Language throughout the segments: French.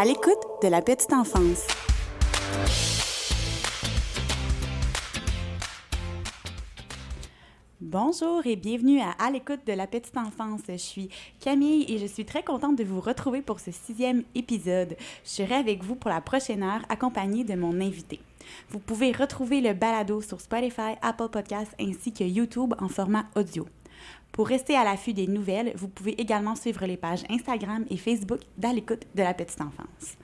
À l'écoute de la petite enfance. Bonjour et bienvenue à l'écoute de la petite enfance. Je suis Camille et je suis très contente de vous retrouver pour ce 6e épisode. Je serai avec vous pour la prochaine heure accompagnée de mon invité. Vous pouvez retrouver le balado sur Spotify, Apple Podcasts ainsi que YouTube en format audio. Pour rester à l'affût des nouvelles, vous pouvez également suivre les pages Instagram et Facebook d'À l'écoute de la petite enfance.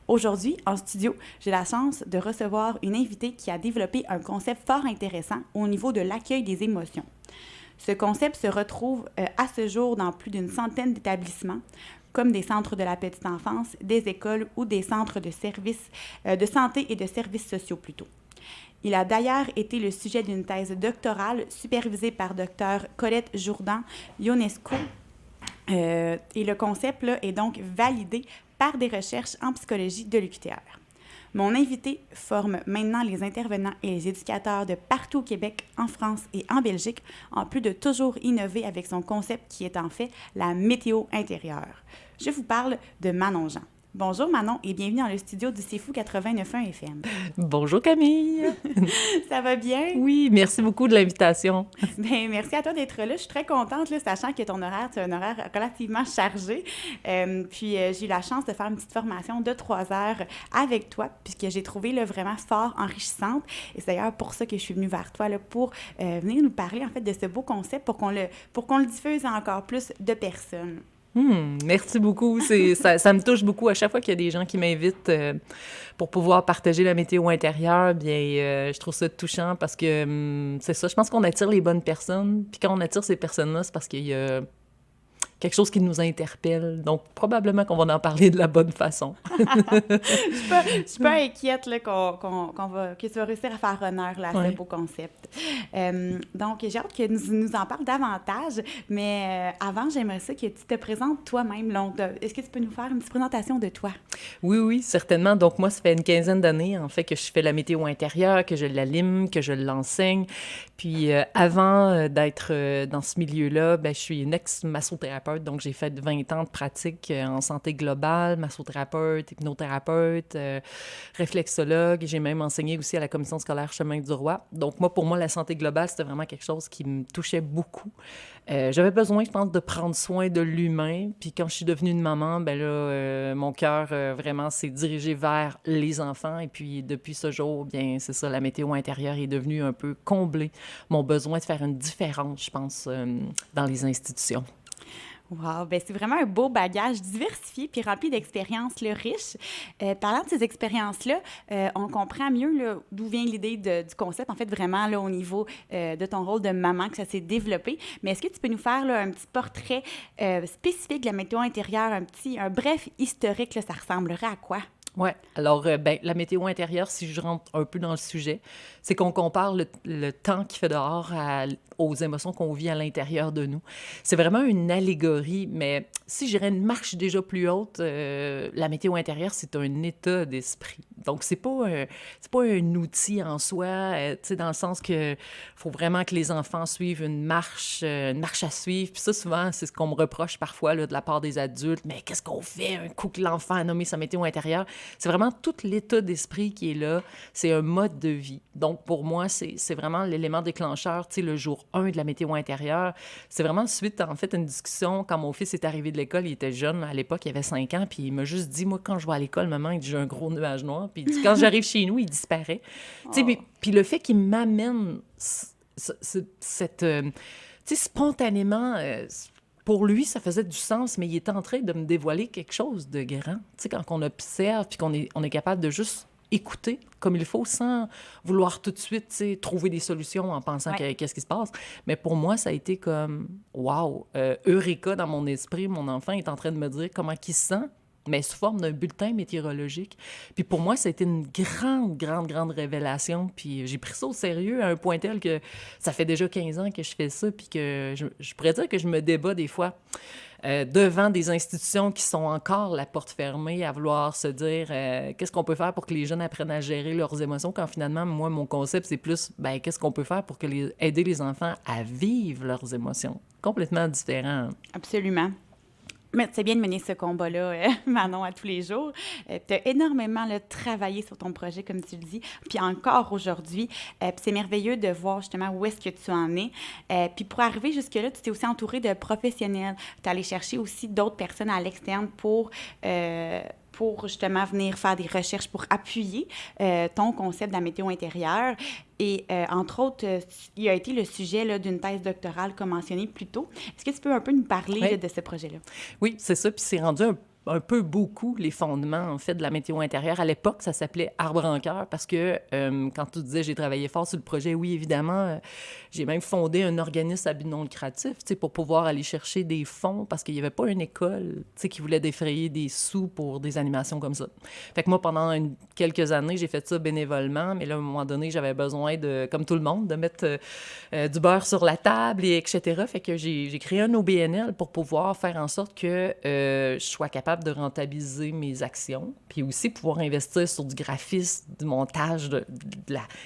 Aujourd'hui, en studio, j'ai la chance de recevoir une invitée qui a développé un concept fort intéressant au niveau de l'accueil des émotions. Ce concept se retrouve à ce jour dans plus d'une centaine d'établissements, comme des centres de la petite enfance, des écoles ou des centres de services de santé et de services sociaux plutôt. Il a d'ailleurs été le sujet d'une thèse doctorale supervisée par Dr. Colette Jourdan-Ionesco. Et le concept là, est donc validé par des recherches en psychologie de l'UQTR. Mon invité forme maintenant les intervenants et les éducateurs de partout au Québec, en France et en Belgique, en plus de toujours innover avec son concept qui est en fait la météo intérieure. Je vous parle de Manon Jean. Bonjour Manon et bienvenue dans le studio du C'est Fou 89.1 FM. Bonjour Camille! Ça va bien? Oui, merci beaucoup de l'invitation. Bien, merci à toi d'être là. Je suis très contente, là, sachant que ton horaire, c'est un horaire relativement chargé. Puis j'ai eu la chance de faire une petite formation de 3 heures avec toi, puisque j'ai trouvé là, vraiment fort enrichissante. Et c'est d'ailleurs pour ça que je suis venue vers toi, là, pour venir nous parler en fait de ce beau concept, pour qu'on le diffuse à encore plus de personnes. Merci beaucoup. Ça me touche beaucoup à chaque fois qu'il y a des gens qui m'invitent pour pouvoir partager la météo intérieure. Bien, je trouve ça touchant parce que c'est ça. Je pense qu'on attire les bonnes personnes. Puis quand on attire ces personnes-là, c'est parce qu'il y a quelque chose qui nous interpelle. Donc, probablement qu'on va en parler de la bonne façon. Je suis pas inquiète là, que tu vas réussir à faire honneur là, à ce beau concept. Donc, j'ai hâte que nous en parles davantage, mais avant, j'aimerais ça que tu te présentes toi-même. Est-ce que tu peux nous faire une petite présentation de toi? Oui, certainement. Donc, moi, ça fait une quinzaine d'années, en fait, que je fais la météo intérieure, que je l'anime, que je l'enseigne. Puis, avant d'être dans ce milieu-là, je suis une ex-massothérapeute. Donc, j'ai fait 20 ans de pratique en santé globale, massothérapeute, hypnothérapeute, réflexologue. J'ai même enseigné aussi à la commission scolaire Chemin du Roi. Donc, pour moi, la santé globale, c'était vraiment quelque chose qui me touchait beaucoup. J'avais besoin, je pense, de prendre soin de l'humain. Puis quand je suis devenue une maman, mon cœur vraiment s'est dirigé vers les enfants. Et puis, depuis ce jour, bien, c'est ça, la météo intérieure est devenue un peu combler mon besoin de faire une différence, je pense, dans les institutions. Wow, bien, c'est vraiment un beau bagage diversifié puis rempli d'expériences là, riches. Parlant de ces expériences-là, on comprend mieux là, d'où vient l'idée du concept, en fait, vraiment là, au niveau de ton rôle de maman, que ça s'est développé. Mais est-ce que tu peux nous faire là, un petit portrait spécifique de la météo intérieure, un bref historique, là, ça ressemblerait à quoi? Oui. Alors, la météo intérieure, si je rentre un peu dans le sujet, c'est qu'on compare le temps qu'il fait dehors aux émotions qu'on vit à l'intérieur de nous. C'est vraiment une allégorie, mais si j'irais une marche déjà plus haute, la météo intérieure, c'est un état d'esprit. Donc, c'est pas un outil en soi, tu sais, dans le sens que faut vraiment que les enfants suivent une marche à suivre. Puis ça, souvent, c'est ce qu'on me reproche parfois là, de la part des adultes. Mais qu'est-ce qu'on fait un coup que l'enfant a nommé sa météo intérieure? C'est vraiment tout l'état d'esprit qui est là. C'est un mode de vie. Donc, pour moi, c'est vraiment l'élément déclencheur, tu sais, le jour 1 de la météo intérieure. C'est vraiment suite, en fait, à une discussion. Quand mon fils est arrivé de l'école, il était jeune. À l'époque, il avait 5 ans. Puis il m'a juste dit, moi, quand je vais à l'école, maman, il dit, j'ai un gros nuage noir. Puis il dit, quand j'arrive chez nous, il disparaît. Tu sais, puis le fait qu'il m'amène cette... tu sais, spontanément... pour lui, ça faisait du sens, mais il était en train de me dévoiler quelque chose de grand. Tu sais, quand on observe puis qu'on est capable de juste écouter comme il faut sans vouloir tout de suite, tu sais, trouver des solutions en pensant qu'est-ce qui se passe. Mais pour moi, ça a été comme, wow, eureka dans mon esprit. Mon enfant est en train de me dire comment il se sent, mais sous forme d'un bulletin météorologique. Puis pour moi, ça a été une grande révélation. Puis j'ai pris ça au sérieux à un point tel que ça fait déjà 15 ans que je fais ça, puis que je pourrais dire que je me débat des fois devant des institutions qui sont encore la porte fermée à vouloir se dire qu'est-ce qu'on peut faire pour que les jeunes apprennent à gérer leurs émotions, quand finalement, moi, mon concept, c'est plus qu'est-ce qu'on peut faire pour aider les enfants à vivre leurs émotions. Complètement différent. Absolument. Mais c'est bien de mener ce combat-là, Manon, à tous les jours. Tu as énormément là, travaillé sur ton projet, comme tu le dis, puis encore aujourd'hui. Puis c'est merveilleux de voir justement où est-ce que tu en es. Puis pour arriver jusque-là, tu t'es aussi entouré de professionnels. Tu es allé chercher aussi d'autres personnes à l'externe pour justement venir faire des recherches pour appuyer ton concept de la météo intérieure. Et entre autres, il a été le sujet là, d'une thèse doctorale comme mentionné plus tôt. Est-ce que tu peux un peu nous parler là, de ce projet-là? Oui, c'est ça. Puis c'est rendu un peu beaucoup les fondements, en fait, de la météo intérieure. À l'époque, ça s'appelait Arbre en cœur parce que, quand tu disais j'ai travaillé fort sur le projet, oui, évidemment, j'ai même fondé un organisme à but non lucratif, tu sais, pour pouvoir aller chercher des fonds parce qu'il n'y avait pas une école, tu sais, qui voulait défrayer des sous pour des animations comme ça. Fait que moi, pendant quelques années, j'ai fait ça bénévolement, mais là, à un moment donné, j'avais besoin de, comme tout le monde, de mettre du beurre sur la table, et etc. Fait que j'ai créé un OBNL pour pouvoir faire en sorte que je sois capable de rentabiliser mes actions, puis aussi pouvoir investir sur du graphisme, du montage,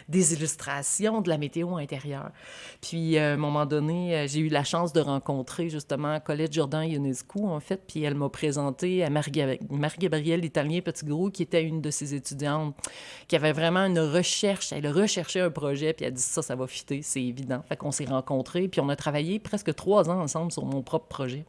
des illustrations, de la météo intérieure. Puis, à un moment donné, j'ai eu la chance de rencontrer justement Colette Jourdan-Ionescu, en fait, puis elle m'a présenté à Marie-Gabrielle Italien-Petitgrou, qui était une de ses étudiantes, qui avait vraiment une recherche. Elle a recherché un projet, puis elle a dit ça va fitter, c'est évident. Fait qu'on s'est rencontrés, puis on a travaillé presque 3 ans ensemble sur mon propre projet.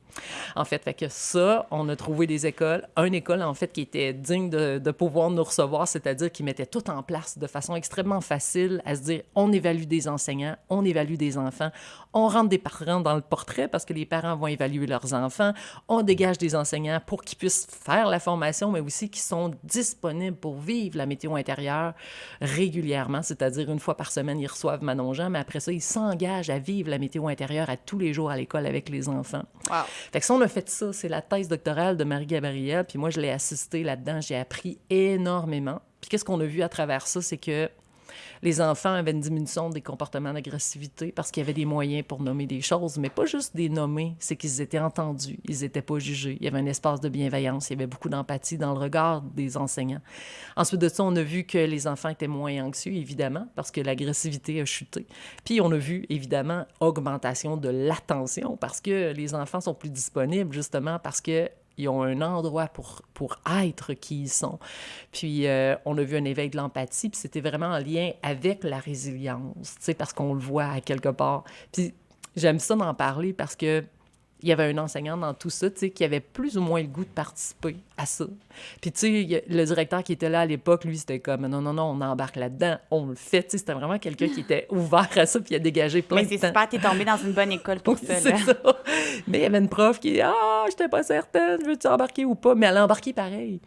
En fait que ça, on a trouvé des écoles. Une école, en fait, qui était digne de pouvoir nous recevoir, c'est-à-dire qui mettait tout en place de façon extrêmement facile à se dire, on évalue des enseignants, on évalue des enfants, on rentre des parents dans le portrait parce que les parents vont évaluer leurs enfants, on dégage des enseignants pour qu'ils puissent faire la formation, mais aussi qu'ils sont disponibles pour vivre la météo intérieure régulièrement, c'est-à-dire 1 fois par semaine, ils reçoivent Manon Jean, mais après ça, ils s'engagent à vivre la météo intérieure à tous les jours à l'école avec les enfants. Wow. Fait que ça, on a fait ça. C'est la thèse doctorale de Marie-Gabrielle, puis moi, je l'ai assistée là-dedans. J'ai appris énormément. Puis qu'est-ce qu'on a vu à travers ça? C'est que les enfants avaient une diminution des comportements d'agressivité parce qu'il y avait des moyens pour nommer des choses, mais pas juste des nommer, c'est qu'ils étaient entendus, ils n'étaient pas jugés. Il y avait un espace de bienveillance, il y avait beaucoup d'empathie dans le regard des enseignants. Ensuite de ça, on a vu que les enfants étaient moins anxieux, évidemment, parce que l'agressivité a chuté. Puis on a vu, évidemment, augmentation de l'attention parce que les enfants sont plus disponibles, justement, parce que ils ont un endroit pour être qui ils sont. Puis, on a vu un éveil de l'empathie, puis c'était vraiment en lien avec la résilience, tu sais, parce qu'on le voit à quelque part. Puis, j'aime ça d'en parler parce que il y avait un enseignant dans tout ça, tu sais, qui avait plus ou moins le goût de participer à ça. Puis, tu sais, le directeur qui était là à l'époque, lui, c'était comme, non, on embarque là-dedans, on le fait, tu sais, c'était vraiment quelqu'un qui était ouvert à ça, puis il a dégagé plein de temps. Mais c'est super, t'es tombé dans une bonne école pour ça, là. C'est ça. Mais il y avait une prof qui, j'étais pas certaine, veux-tu embarquer ou pas? Mais elle a embarqué pareil.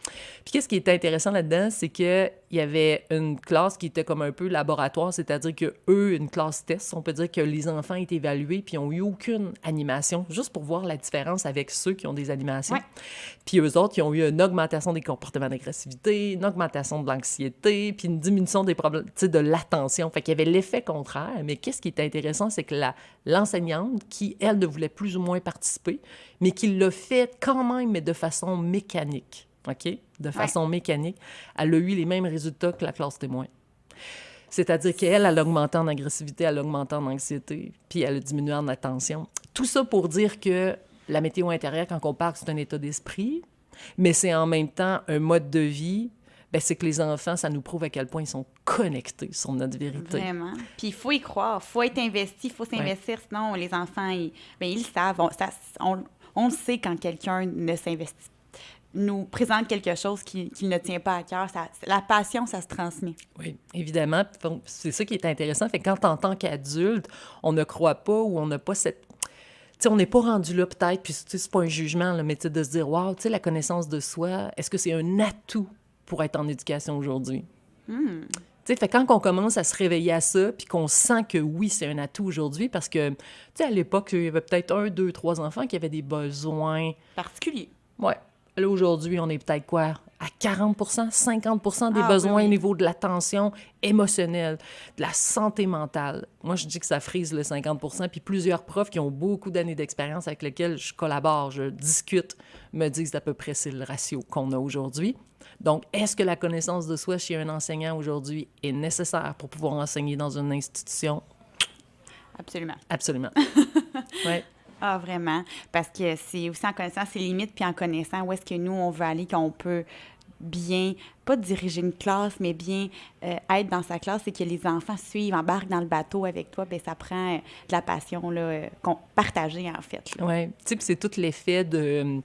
Puis, qu'est-ce qui était intéressant là-dedans, c'est qu'il y avait une classe qui était comme un peu laboratoire, c'est-à-dire que eux, une classe test, on peut dire que les enfants étaient évalués, puis ils n'ont eu aucune animation, juste pour voir la différence avec ceux qui ont des animations. Ouais. Puis eux autres, ils ont eu une augmentation des comportements d'agressivité, une augmentation de l'anxiété, puis une diminution des problèmes, tu sais, de l'attention. Fait qu'il y avait l'effet contraire. Mais qu'est-ce qui était intéressant, c'est que l'enseignante, qui, elle, ne voulait plus ou moins participer, mais qui l'a fait quand même, mais de façon mécanique. OK? De façon mécanique, elle a eu les mêmes résultats que la classe témoin. C'est-à-dire qu'elle, elle a augmenté en agressivité, elle a augmenté en anxiété, puis elle a diminué en attention. Tout ça pour dire que la météo intérieure, quand on parle, c'est un état d'esprit, mais c'est en même temps un mode de vie. Bien, c'est que les enfants, ça nous prouve à quel point ils sont connectés sur notre vérité. Vraiment. Puis il faut y croire, il faut être investi, il faut s'investir, sinon les enfants, ils le savent. On le sait quand quelqu'un ne s'investit pas. Nous présente quelque chose qui ne tient pas à cœur. La passion, ça se transmet. Oui, évidemment. C'est ça qui est intéressant. Fait que quand, en tant qu'adulte, on ne croit pas ou on n'a pas cette... Tu sais, on n'est pas rendu là peut-être, puis c'est pas un jugement, là, mais de se dire, wow, tu sais, la connaissance de soi, est-ce que c'est un atout pour être en éducation aujourd'hui? Tu sais, fait quand on commence à se réveiller à ça, puis qu'on sent que oui, c'est un atout aujourd'hui, parce que, tu sais, à l'époque, il y avait peut-être 1, 2, 3 enfants qui avaient des besoins... particuliers. Ouais. Là, aujourd'hui, on est peut-être quoi? À 40 50 des besoins au niveau de l'attention émotionnelle, de la santé mentale. Moi, je dis que ça frise le 50 puis plusieurs profs qui ont beaucoup d'années d'expérience avec lesquels je collabore, je discute, me disent à peu près c'est le ratio qu'on a aujourd'hui. Donc, est-ce que la connaissance de soi chez un enseignant aujourd'hui est nécessaire pour pouvoir enseigner dans une institution? Absolument. Absolument. Ouais. Ah, vraiment. Parce que c'est aussi en connaissant ses limites, puis en connaissant où est-ce que nous, on veut aller, qu'on peut bien, pas diriger une classe, mais bien être dans sa classe et que les enfants suivent, embarquent dans le bateau avec toi, bien, ça prend de la passion, là, partagée, en fait. Oui, tu sais, puis c'est tout l'effet de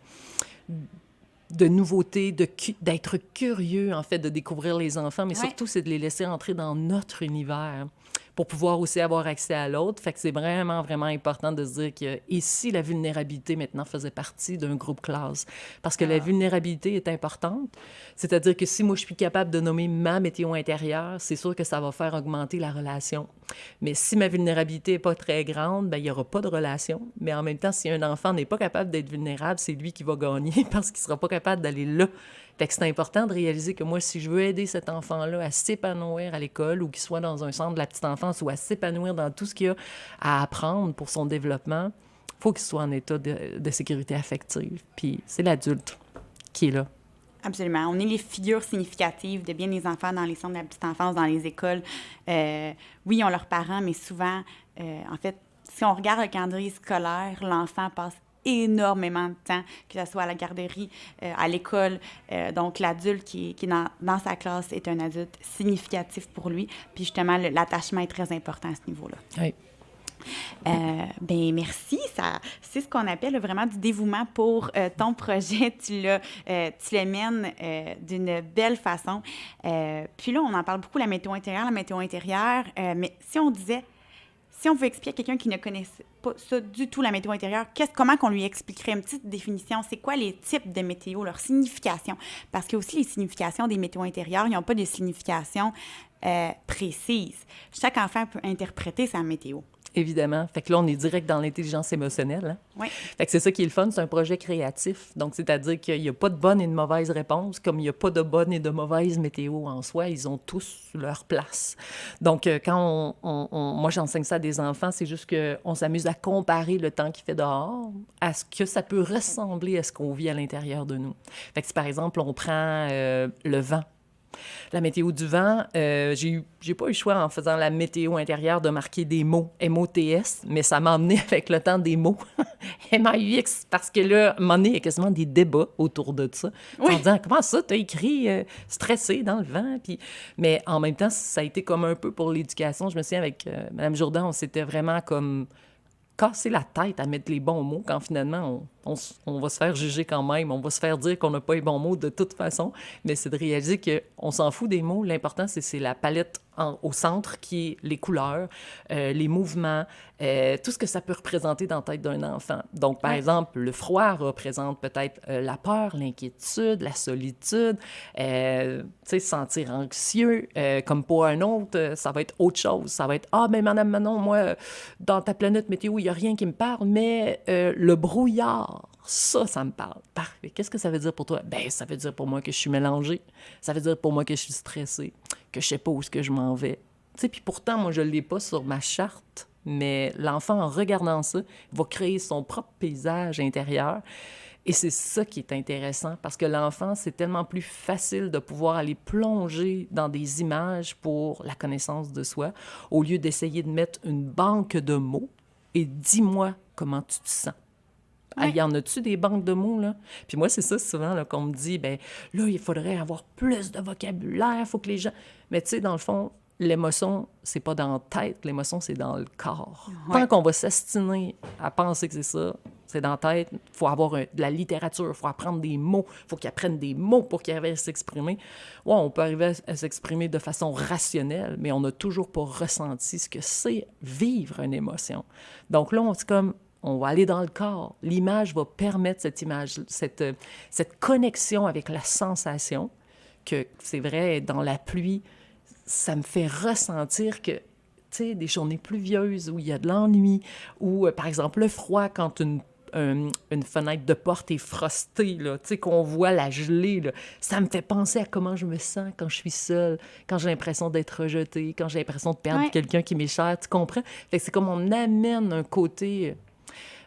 nouveauté, d'être curieux, en fait, de découvrir les enfants, mais Ouais. surtout, c'est de les laisser entrer dans notre univers pour pouvoir aussi avoir accès à l'autre. Fait que c'est vraiment, vraiment important de se dire que ici, la vulnérabilité, maintenant, faisait partie d'un groupe classe. Parce que la vulnérabilité est importante. C'est-à-dire que si moi, je suis capable de nommer ma météo intérieure, c'est sûr que ça va faire augmenter la relation. Mais si ma vulnérabilité n'est pas très grande, bien, il n'y aura pas de relation. Mais en même temps, si un enfant n'est pas capable d'être vulnérable, c'est lui qui va gagner parce qu'il ne sera pas capable d'aller là. Fait que c'est important de réaliser que moi, si je veux aider cet enfant-là à s'épanouir à l'école ou qu'il soit dans un centre de la petite enfance ou à s'épanouir dans tout ce qu'il a à apprendre pour son développement, il faut qu'il soit en état de sécurité affective. Puis c'est l'adulte qui est là. Absolument. On est les figures significatives de bien des enfants dans les centres de la petite enfance, dans les écoles. Oui, ils ont leurs parents, mais souvent, en fait, si on regarde le calendrier scolaire, l'enfant passe énormément de temps, que ce soit à la garderie, à l'école. Donc, l'adulte qui est dans sa classe est un adulte significatif pour lui. Puis justement, l'attachement est très important à ce niveau-là. Oui. Ben merci. C'est ce qu'on appelle vraiment du dévouement pour ton projet. Tu le mènes d'une belle façon. Puis là, on en parle beaucoup, la météo intérieure. Mais si on veut expliquer à quelqu'un qui ne connaît pas ça du tout, la météo intérieure, comment qu'on lui expliquerait une petite définition? C'est quoi les types de météo, leur signification? Parce que aussi les significations des météos intérieures, ils n'ont pas de signification précise. Chaque enfant peut interpréter sa météo. Évidemment. Fait que là, on est direct dans l'intelligence émotionnelle. Hein? Oui. Fait que c'est ça qui est le fun, c'est un projet créatif. Donc, c'est-à-dire qu'il n'y a pas de bonne et de mauvaise réponse, comme il n'y a pas de bonne et de mauvaise météo en soi. Ils ont tous leur place. Donc, quand moi, j'enseigne ça à des enfants, c'est juste qu'on s'amuse à comparer le temps qu'il fait dehors à ce que ça peut ressembler à ce qu'on vit à l'intérieur de nous. Fait que si, par exemple, on prend le vent, la météo du vent, j'ai pas eu le choix en faisant la météo intérieure de marquer des mots, M-O-T-S, mais ça m'a emmené avec le temps des mots, M-A-U-X, parce que là, à un moment donné, il y a quasiment des débats autour de ça, en disant, comment ça, t'as écrit stressé dans le vent? Puis, mais en même temps, ça a été comme un peu pour l'éducation. Je me souviens, avec Mme Jourdan, on s'était vraiment comme casser la tête à mettre les bons mots quand finalement on va se faire juger quand même, on va se faire dire qu'on n'a pas les bons mots de toute façon, mais c'est de réaliser qu'on s'en fout des mots. L'important, c'est la palette au centre qui est les couleurs, les mouvements, tout ce que ça peut représenter dans la tête d'un enfant. Donc, par exemple, le froid représente peut-être la peur, l'inquiétude, la solitude, tu sais, se sentir anxieux. Comme pour un autre, ça va être autre chose. Ça va être « Ah, ben Madame Manon, moi, dans ta planète météo, il n'y a rien qui me parle, mais le brouillard, ça me parle. » Parfait. Qu'est-ce que ça veut dire pour toi? Ben, ça veut dire pour moi que je suis mélangée. Ça veut dire pour moi que je suis stressée, que je sais pas où est-ce que je m'en vais. Tu sais, puis pourtant, moi, je l'ai pas sur ma charte, mais l'enfant, en regardant ça, va créer son propre paysage intérieur. Et c'est ça qui est intéressant, parce que l'enfant, c'est tellement plus facile de pouvoir aller plonger dans des images pour la connaissance de soi, au lieu d'essayer de mettre une banque de mots et dis-moi comment tu te sens. Ah, y en a-tu des banques de mots, là? Puis moi, c'est ça souvent là, qu'on me dit, ben là, il faudrait avoir plus de vocabulaire, il faut que les gens... Mais tu sais, dans le fond, l'émotion, c'est pas dans la tête, l'émotion, c'est dans le corps. Ouais. Tant qu'on va s'astiner à penser que c'est ça, c'est dans la tête, il faut avoir de la littérature, il faut apprendre des mots, il faut qu'ils apprennent des mots pour qu'ils arrivent à s'exprimer. Ouais, on peut arriver à s'exprimer de façon rationnelle, mais on n'a toujours pas ressenti ce que c'est vivre une émotion. Donc là, c'est comme... On va aller dans le corps. L'image va permettre cette connexion avec la sensation que, c'est vrai, dans la pluie, ça me fait ressentir que, tu sais, des journées pluvieuses où il y a de l'ennui, ou, par exemple, le froid, quand une fenêtre de porte est frostée, là, tu sais, qu'on voit la gelée, là, ça me fait penser à comment je me sens quand je suis seule, quand j'ai l'impression d'être rejetée, quand j'ai l'impression de perdre quelqu'un qui m'est cher, tu comprends? Fait que c'est comme on amène un côté...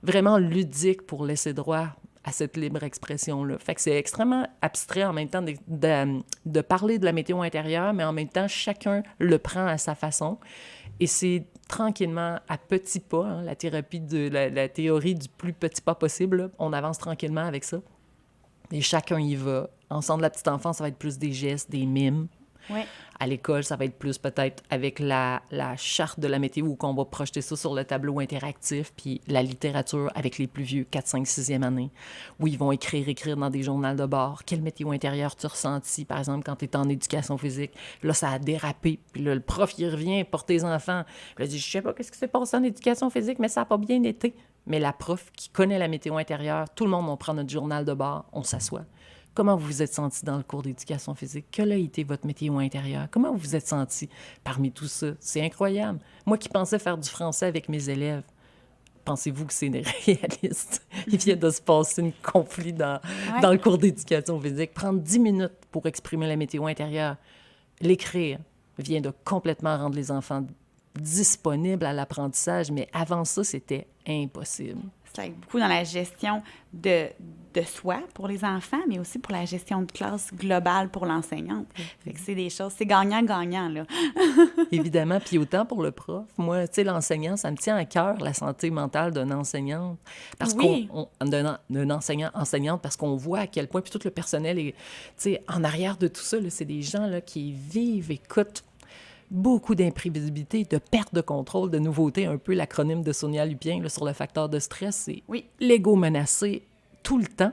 vraiment ludique pour laisser droit à cette libre expression-là. Fait que c'est extrêmement abstrait en même temps de parler de la météo intérieure, mais en même temps, chacun le prend à sa façon. Et c'est tranquillement, à petits pas, hein, la théorie du plus petit pas possible, là, on avance tranquillement avec ça. Et chacun y va. Ensemble, la petite enfance, ça va être plus des gestes, des mimes. Ouais. À l'école, ça va être plus peut-être avec la charte de la météo où on va projeter ça sur le tableau interactif, puis la littérature avec les plus vieux, 4, 5, 6e année, où ils vont écrire dans des journaux de bord. Quelle météo intérieure tu ressentis, par exemple, quand tu es en éducation physique? Là, ça a dérapé. Puis là, le prof, il revient pour tes enfants. Puis il dit, je sais pas qu'est-ce qui s'est passé en éducation physique, mais ça n'a pas bien été. Mais la prof qui connaît la météo intérieure, tout le monde, on prend notre journal de bord, on s'assoit. Comment vous vous êtes senti dans le cours d'éducation physique? Quelle a été votre météo intérieur? Comment vous vous êtes senti parmi tout ça? C'est incroyable. Moi qui pensais faire du français avec mes élèves, pensez-vous que c'est réaliste? Il vient de se passer une conflit dans le cours d'éducation physique. Prendre 10 minutes pour exprimer la météo intérieure, l'écrire, vient de complètement rendre les enfants disponibles à l'apprentissage, mais avant ça, c'était impossible. C'est beaucoup dans la gestion de soi pour les enfants, mais aussi pour la gestion de classe globale pour l'enseignante. Fait que c'est des choses, c'est gagnant-gagnant, là. Évidemment, puis autant pour le prof. Moi, tu sais, l'enseignant, ça me tient à cœur, la santé mentale d'une enseignante. Parce d'un enseignant, enseignante, parce qu'on voit à quel point, puis tout le personnel est, tu sais, en arrière de tout ça, là, c'est des gens, là, qui vivent, écoutent, beaucoup d'imprévisibilité, de perte de contrôle, de nouveauté, un peu l'acronyme de Sonia Lupien là, sur le facteur de stress, c'est l'ego menacé tout le temps.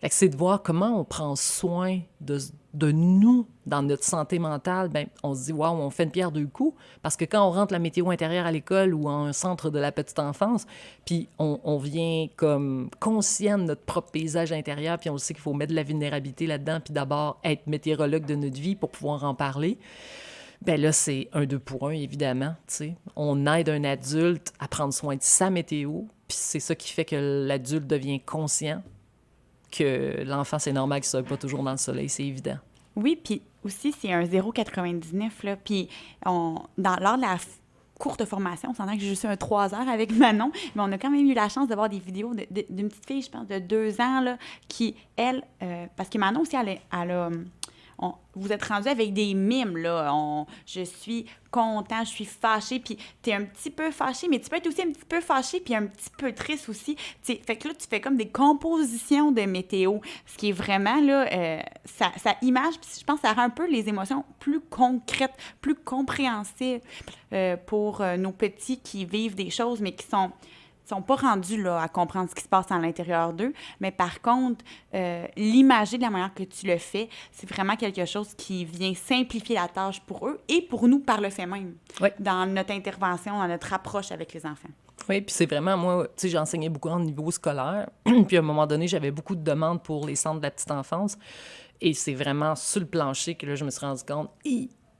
Fait que c'est de voir comment on prend soin de nous dans notre santé mentale. Bien, on se dit, waouh, on fait une pierre deux coups. Parce que quand on rentre la météo intérieure à l'école ou en un centre de la petite enfance, puis on vient comme conscient de notre propre paysage intérieur, puis on sait qu'il faut mettre de la vulnérabilité là-dedans, puis d'abord être météorologue de notre vie pour pouvoir en parler. Bien là, c'est un 2 pour 1, évidemment, tu sais. On aide un adulte à prendre soin de sa météo, puis c'est ça qui fait que l'adulte devient conscient que l'enfant, c'est normal qu'il ne soit pas toujours dans le soleil, c'est évident. Oui, puis aussi, c'est un 0,99, là, puis lors de la courte formation, on s'entend que j'ai juste eu un 3 heures avec Manon, mais on a quand même eu la chance de voir des vidéos d'une petite fille, je pense, de 2 ans, là, qui, elle, parce que Manon aussi, elle a vous êtes rendu avec des mimes, là. Je suis content, je suis fâchée, puis t'es un petit peu fâché, mais tu peux être aussi un petit peu fâché, puis un petit peu triste aussi. T'sais, fait que là, tu fais comme des compositions de météo, ce qui est vraiment, là, ça image, puis je pense que ça rend un peu les émotions plus concrètes, plus compréhensibles pour nos petits qui vivent des choses, mais qui sont pas rendus là, à comprendre ce qui se passe à l'intérieur d'eux. Mais par contre, l'imager de la manière que tu le fais, c'est vraiment quelque chose qui vient simplifier la tâche pour eux et pour nous par le fait même, dans notre intervention, dans notre approche avec les enfants. Oui, puis c'est vraiment, moi, tu sais, j'ai enseigné beaucoup en niveau scolaire, puis à un moment donné, j'avais beaucoup de demandes pour les centres de la petite enfance, et c'est vraiment sur le plancher que là, je me suis rendu compte,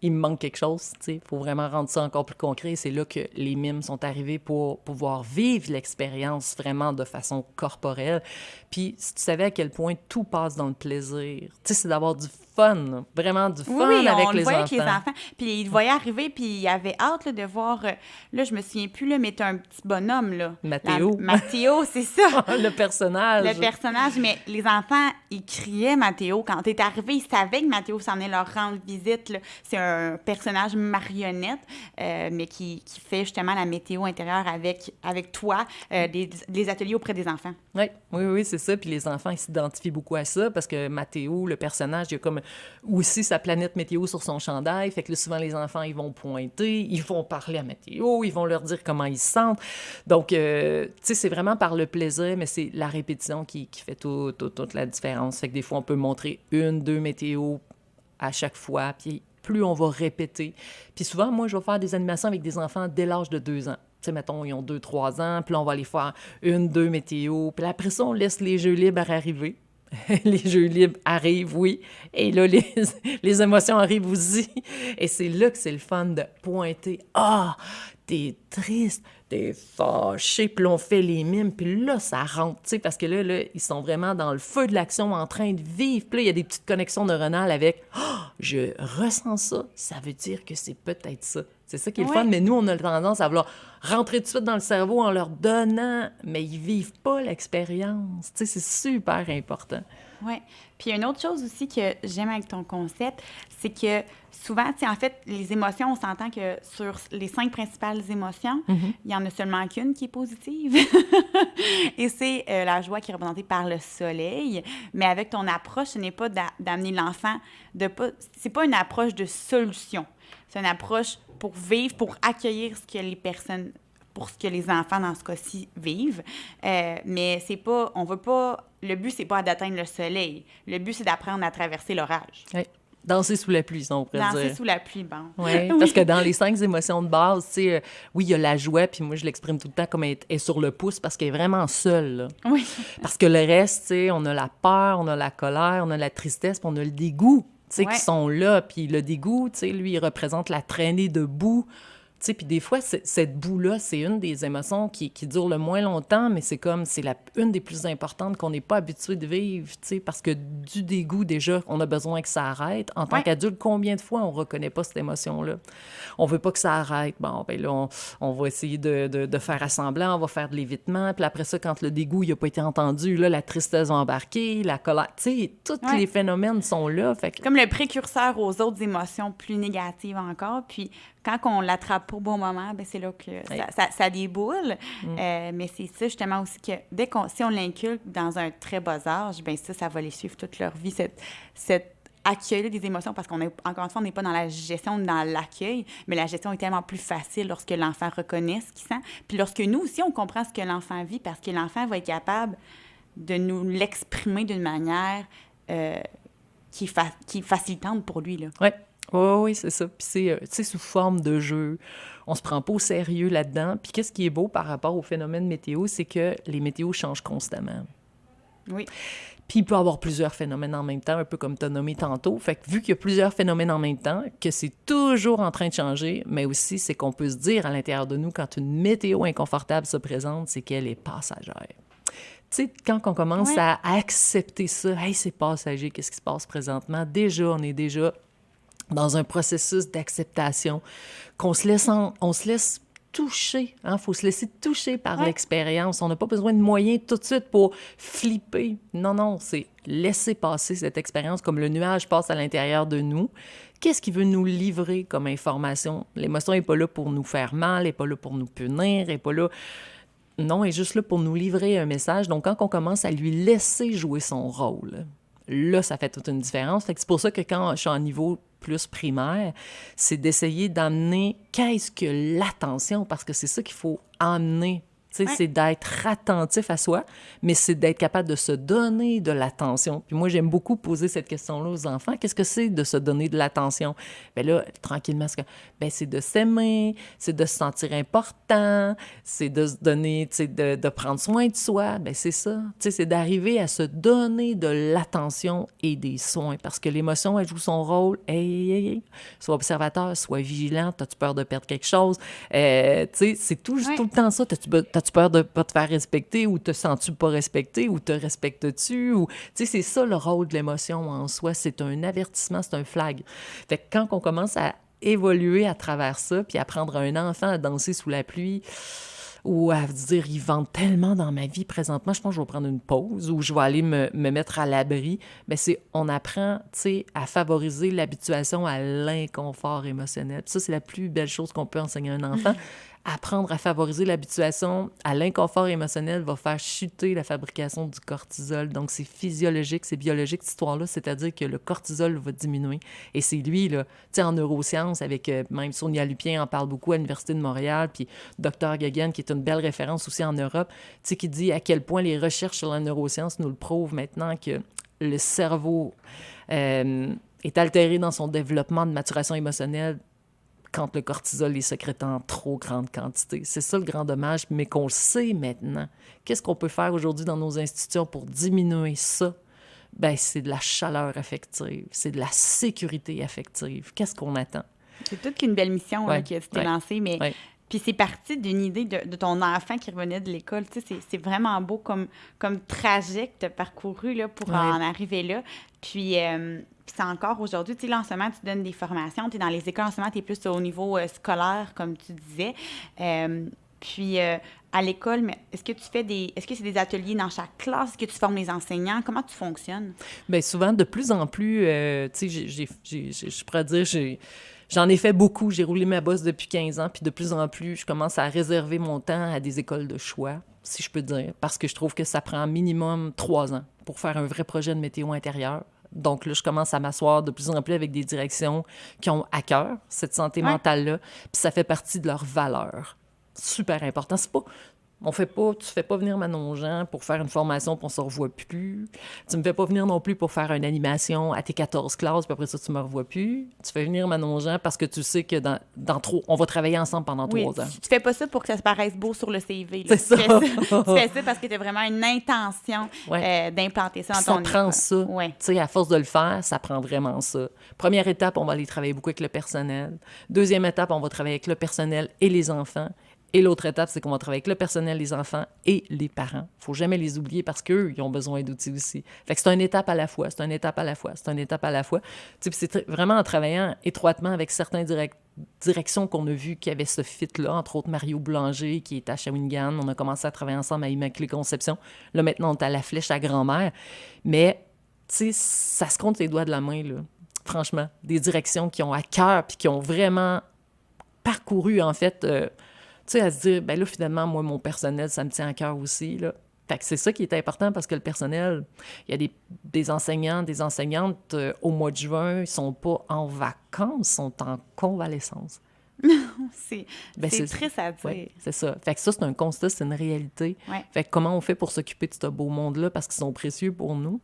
il me manque quelque chose, tu sais. Il faut vraiment rendre ça encore plus concret. C'est là que les mimes sont arrivés pour pouvoir vivre l'expérience vraiment de façon corporelle. Puis, si tu savais à quel point tout passe dans le plaisir, tu sais, c'est d'avoir du fun, vraiment du fun avec les enfants. Oui, on le voyait avec les enfants. Puis, il le voyait arriver, puis il avait hâte là, de voir... là, je me souviens plus, là, mais t'as un petit bonhomme, là. Mathéo. Mathéo, c'est ça. Le personnage. Le personnage, mais les enfants, ils criaient Mathéo. Quand t'es arrivé, ils savaient que Mathéo s'en allait leur rendre visite, là. C'est un personnage marionnette, mais qui fait justement la météo intérieure avec toi, les ateliers auprès des enfants. Oui, c'est ça. Puis les enfants, ils s'identifient beaucoup à ça parce que Mathéo, le personnage, il a comme aussi sa planète météo sur son chandail. Fait que là, souvent, les enfants, ils vont pointer, ils vont parler à Mathéo, ils vont leur dire comment ils se sentent. Donc, tu sais, c'est vraiment par le plaisir, mais c'est la répétition qui fait toute la différence. Fait que des fois, on peut montrer 1, 2 météos à chaque fois, puis plus on va répéter. Puis souvent, moi, je vais faire des animations avec des enfants dès l'âge de 2 ans. Tu sais, mettons, ils ont 2, 3 ans, puis là, on va aller faire 1, 2 météos. Puis après ça, on laisse les jeux libres arriver. Les jeux libres arrivent, oui. Et là, les émotions arrivent aussi. Et c'est là que c'est le fun de pointer. Ah, t'es triste, t'es fâché, puis là, on fait les mimes, puis là, ça rentre, tu sais, parce que là, ils sont vraiment dans le feu de l'action, en train de vivre, puis là, il y a des petites connexions neuronales avec « Oh, je ressens ça, ça veut dire que c'est peut-être ça ». C'est ça qui est le fun, mais nous, on a tendance à vouloir rentrer tout de suite dans le cerveau en leur donnant, mais ils vivent pas l'expérience, tu sais, c'est super important. Oui. Puis une autre chose aussi que j'aime avec ton concept, c'est que souvent, tu sais, en fait, les émotions, on s'entend que sur les 5 principales émotions, il y en a seulement qu'une qui est positive. Et c'est la joie qui est représentée par le soleil. Mais avec ton approche, ce n'est pas d'amener l'enfant c'est pas une approche de solution. C'est une approche pour vivre, pour accueillir ce que les personnes, pour ce que les enfants, dans ce cas-ci, vivent. Mais c'est pas, on veut pas, le but, c'est pas d'atteindre le soleil. Le but, c'est d'apprendre à traverser l'orage. Oui. Danser sous la pluie, ça, on pourrait dire. Danser sous la pluie, bon. Oui, parce que dans les 5 émotions de base, tu sais, oui, il y a la joie, puis moi, je l'exprime tout le temps comme elle est sur le pouce parce qu'elle est vraiment seule, là. Oui. Parce que le reste, tu sais, on a la peur, on a la colère, on a la tristesse, puis on a le dégoût, tu sais, qui sont là. Puis le dégoût, tu sais, lui, il représente la traînée de boue. Tu sais, puis des fois, cette boue-là, c'est une des émotions qui dure le moins longtemps, mais c'est une des plus importantes qu'on n'est pas habitué de vivre, tu sais, parce que du dégoût, déjà, on a besoin que ça arrête. En tant qu'adulte, combien de fois on ne reconnaît pas cette émotion-là? On veut pas que ça arrête. Bon, ben là, on va essayer de faire assemblant, on va faire de l'évitement, puis après ça, quand le dégoût n'a pas été entendu, là, la tristesse va embarquer, la colère, tu sais, tous les phénomènes sont là. Fait que... Comme le précurseur aux autres émotions plus négatives encore, puis quand on l'attrape au bon moment, ben c'est là que ça déboule. Mais c'est ça, justement, aussi, que si on l'inculque dans un très bas âge, ben ça va les suivre toute leur vie, cet accueil des émotions, parce encore une fois, on n'est pas dans la gestion, dans l'accueil, mais la gestion est tellement plus facile lorsque l'enfant reconnaît ce qu'il sent. Puis lorsque nous aussi, on comprend ce que l'enfant vit, parce que l'enfant va être capable de nous l'exprimer d'une manière qui est facilitante pour lui, là. Oui. Oui, c'est ça. Puis c'est sous forme de jeu. On se prend pas au sérieux là-dedans. Puis qu'est-ce qui est beau par rapport au phénomène météo, c'est que les météos changent constamment. Oui. Puis il peut y avoir plusieurs phénomènes en même temps, un peu comme tu as nommé tantôt. Fait que vu qu'il y a plusieurs phénomènes en même temps, que c'est toujours en train de changer, mais aussi c'est qu'on peut se dire à l'intérieur de nous, quand une météo inconfortable se présente, c'est qu'elle est passagère. Tu sais, quand on commence à accepter ça, « Hey, c'est passager, qu'est-ce qui se passe présentement? » Déjà, on est déjà dans un processus d'acceptation, qu'on se laisse toucher. Il faut se laisser toucher par l'expérience. On n'a pas besoin de moyens tout de suite pour flipper. Non, c'est laisser passer cette expérience comme le nuage passe à l'intérieur de nous. Qu'est-ce qu'il veut nous livrer comme information? L'émotion n'est pas là pour nous faire mal, elle n'est pas là pour nous punir, elle n'est pas là... Non, elle est juste là pour nous livrer un message. Donc, quand on commence à lui laisser jouer son rôle, là, ça fait toute une différence. Fait que c'est pour ça que quand je suis en niveau plus primaire, c'est d'essayer d'amener qu'est-ce que l'attention, parce que c'est ça qu'il faut amener. C'est d'être attentif à soi, mais c'est d'être capable de se donner de l'attention. Puis moi, j'aime beaucoup poser cette question-là aux enfants. Qu'est-ce que c'est de se donner de l'attention? Bien là, tranquillement, c'est de s'aimer, c'est de se sentir important, c'est de se donner, de prendre soin de soi. Bien, c'est ça. C'est d'arriver à se donner de l'attention et des soins. Parce que l'émotion, elle joue son rôle. Hey. Sois observateur, sois vigilant. T'as-tu peur de perdre quelque chose? C'est tout le temps ça. T'as-tu peur de ne pas te faire respecter ou te sens-tu pas respecté ou te respectes-tu? C'est ça le rôle de l'émotion en soi. C'est un avertissement, c'est un flag. Fait que quand on commence à évoluer à travers ça puis apprendre à un enfant à danser sous la pluie ou à dire « il vente tellement dans ma vie présentement, je pense que je vais prendre une pause ou je vais aller me mettre à l'abri », bien, on apprend à favoriser l'habituation à l'inconfort émotionnel. Puis ça, c'est la plus belle chose qu'on peut enseigner à un enfant. Apprendre à favoriser l'habituation à l'inconfort émotionnel va faire chuter la fabrication du cortisol. Donc, c'est physiologique, c'est biologique, cette histoire-là, c'est-à-dire que le cortisol va diminuer. Et c'est lui, là, tu sais, en neurosciences, avec même Sonia Lupien en parle beaucoup à l'Université de Montréal, puis Dr. Gagan, qui est une belle référence aussi en Europe, tu sais, qui dit à quel point les recherches sur la neuroscience nous le prouvent maintenant que le cerveau est altéré dans son développement de maturation émotionnelle quand le cortisol est sécrété en trop grande quantité. C'est ça le grand dommage, mais qu'on le sait maintenant. Qu'est-ce qu'on peut faire aujourd'hui dans nos institutions pour diminuer ça? Bien, c'est de la chaleur affective, c'est de la sécurité affective. Qu'est-ce qu'on attend? C'est toute qu'une belle mission là, qui a été lancée, mais Puis c'est parti d'une idée de ton enfant qui revenait de l'école. Tu sais, c'est vraiment beau comme trajet que tu as parcouru là, pour en arriver là. Puis c'est encore aujourd'hui, tu sais, là, en ce moment, tu donnes des formations. Tu es dans les écoles, en ce moment, tu es plus au niveau scolaire, comme tu disais. Puis à l'école, mais est-ce que c'est des ateliers dans chaque classe? Est-ce que tu formes les enseignants? Comment tu fonctionnes? Bien, souvent, de plus en plus, tu sais, je pourrais dire, j'en ai fait beaucoup. J'ai roulé ma bosse depuis 15 ans, puis de plus en plus, je commence à réserver mon temps à des écoles de choix, si je peux dire, parce que je trouve que ça prend minimum 3 ans pour faire un vrai projet de météo intérieure. Donc là, je commence à m'asseoir de plus en plus avec des directions qui ont à cœur cette santé mentale-là, puis ça fait partie de leurs valeurs. Super important. C'est pas... Tu fais pas venir Manon Jean pour faire une formation puis on se revoit plus. Tu me fais pas venir non plus pour faire une animation à tes 14 classes puis après ça, tu me revois plus. Tu fais venir Manon Jean parce que tu sais que on va travailler ensemble pendant 3 ans. Tu fais pas ça pour que ça se paraisse beau sur le CV. Là. C'est ça. Tu fais ça parce que tu as vraiment une intention d'implanter ça dans ton école. Ça prend ça. Tu sais, à force de le faire, ça prend vraiment ça. Première étape, on va aller travailler beaucoup avec le personnel. Deuxième étape, on va travailler avec le personnel et les enfants. Et l'autre étape, c'est qu'on va travailler avec le personnel, les enfants et les parents. Il ne faut jamais les oublier parce qu'eux, ils ont besoin d'outils aussi. Fait que c'est une étape à la fois, c'est une étape à la fois, c'est une étape à la fois. Tu sais, c'est vraiment en travaillant étroitement avec certaines directions qu'on a vues qui avaient ce fit-là, entre autres Mario Boulanger, qui est à Shawinigan. On a commencé à travailler ensemble à Immaculée Conception. Là, maintenant, on est à la Flèche à grand-mère. Mais, tu sais, ça se compte les doigts de la main, là. Franchement, des directions qui ont à cœur puis qui ont vraiment parcouru, en fait... tu sais, à se dire, ben là, finalement, moi, mon personnel, ça me tient à cœur aussi, là. Fait que c'est ça qui est important parce que le personnel, il y a des enseignants, des enseignantes, au mois de juin, ils sont pas en vacances, ils sont en convalescence. c'est triste à dire. Ouais, c'est ça. Fait que ça, c'est un constat, c'est une réalité. Ouais. Fait que comment on fait pour s'occuper de ce beau monde-là parce qu'ils sont précieux pour nous?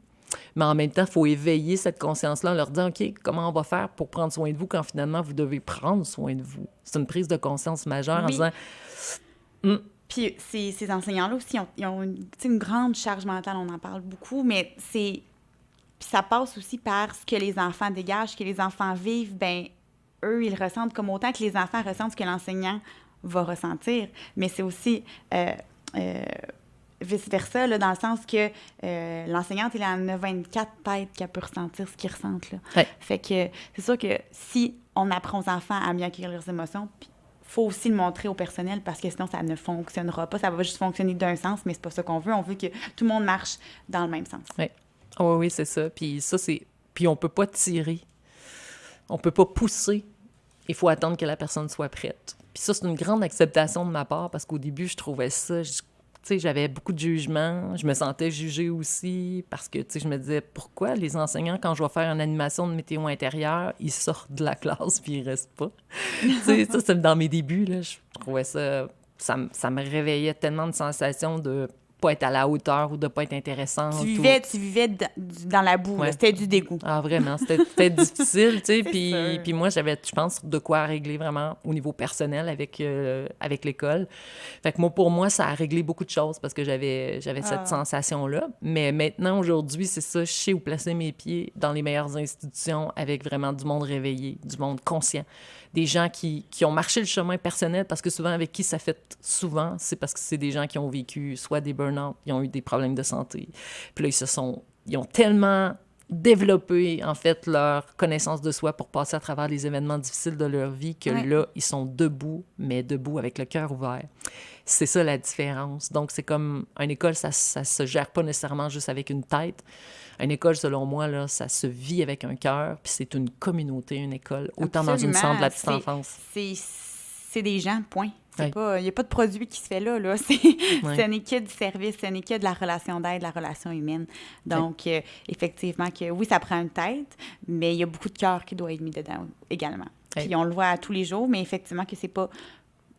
Mais en même temps, il faut éveiller cette conscience-là en leur disant, OK, comment on va faire pour prendre soin de vous quand finalement vous devez prendre soin de vous? C'est une prise de conscience majeure en disant... Puis ces enseignants-là aussi, ils ont une grande charge mentale, on en parle beaucoup, mais puis ça passe aussi par ce que les enfants dégagent, ce que les enfants vivent, bien, eux, ils ressentent comme autant que les enfants ressentent ce que l'enseignant va ressentir. Mais c'est aussi... vice-versa, là, dans le sens que l'enseignante, il en a 24 têtes qu'elle peut ressentir ce qu'ils ressentent. Là. Ouais. Fait que c'est sûr que si on apprend aux enfants à mieux accueillir leurs émotions, il faut aussi le montrer au personnel parce que sinon, ça ne fonctionnera pas. Ça va juste fonctionner d'un sens, mais c'est pas ça qu'on veut. On veut que tout le monde marche dans le même sens. Oui, oui, c'est ça. Puis ça, c'est... Puis on peut pas tirer. On peut pas pousser. Il faut attendre que la personne soit prête. Puis ça, c'est une grande acceptation de ma part parce qu'au début, je trouvais ça... Tu sais, j'avais beaucoup de jugements, je me sentais jugée aussi parce que, tu sais, je me disais, pourquoi les enseignants, quand je vais faire une animation de météo intérieure, ils sortent de la classe puis ils restent pas? Tu sais, ça, c'est dans mes débuts, là, je trouvais ça me réveillait tellement de sensations de pas être à la hauteur ou de pas être intéressante. Tu vivais dans la boue, là, c'était du dégoût. Ah, vraiment, c'était difficile, tu sais, puis moi, j'avais, je pense, de quoi régler vraiment au niveau personnel avec l'école. Fait que pour moi, ça a réglé beaucoup de choses parce que j'avais cette sensation-là. Mais maintenant, aujourd'hui, c'est ça, je sais où placer mes pieds dans les meilleures institutions avec vraiment du monde réveillé, du monde conscient. Des gens qui ont marché le chemin personnel parce que souvent, avec qui ça fait souvent, c'est parce que c'est des gens qui ont vécu soit des burn-out, ils ont eu des problèmes de santé. Puis là, ils ont tellement développé, en fait, leur connaissance de soi pour passer à travers les événements difficiles de leur vie que là, ils sont debout, mais debout avec le cœur ouvert. C'est ça la différence. Donc, c'est comme une école, ça se gère pas nécessairement juste avec une tête. Une école, selon moi, là, ça se vit avec un cœur, puis c'est une communauté, une école, autant dans une centre de la petite enfance. C'est des gens, point. Il n'y a pas de produit qui se fait là. Ce n'est que du service, ce n'est que de la relation d'aide, de la relation humaine. Donc, effectivement, oui, ça prend une tête, mais il y a beaucoup de cœur qui doit être mis dedans également. Puis on le voit tous les jours, mais effectivement que c'est pas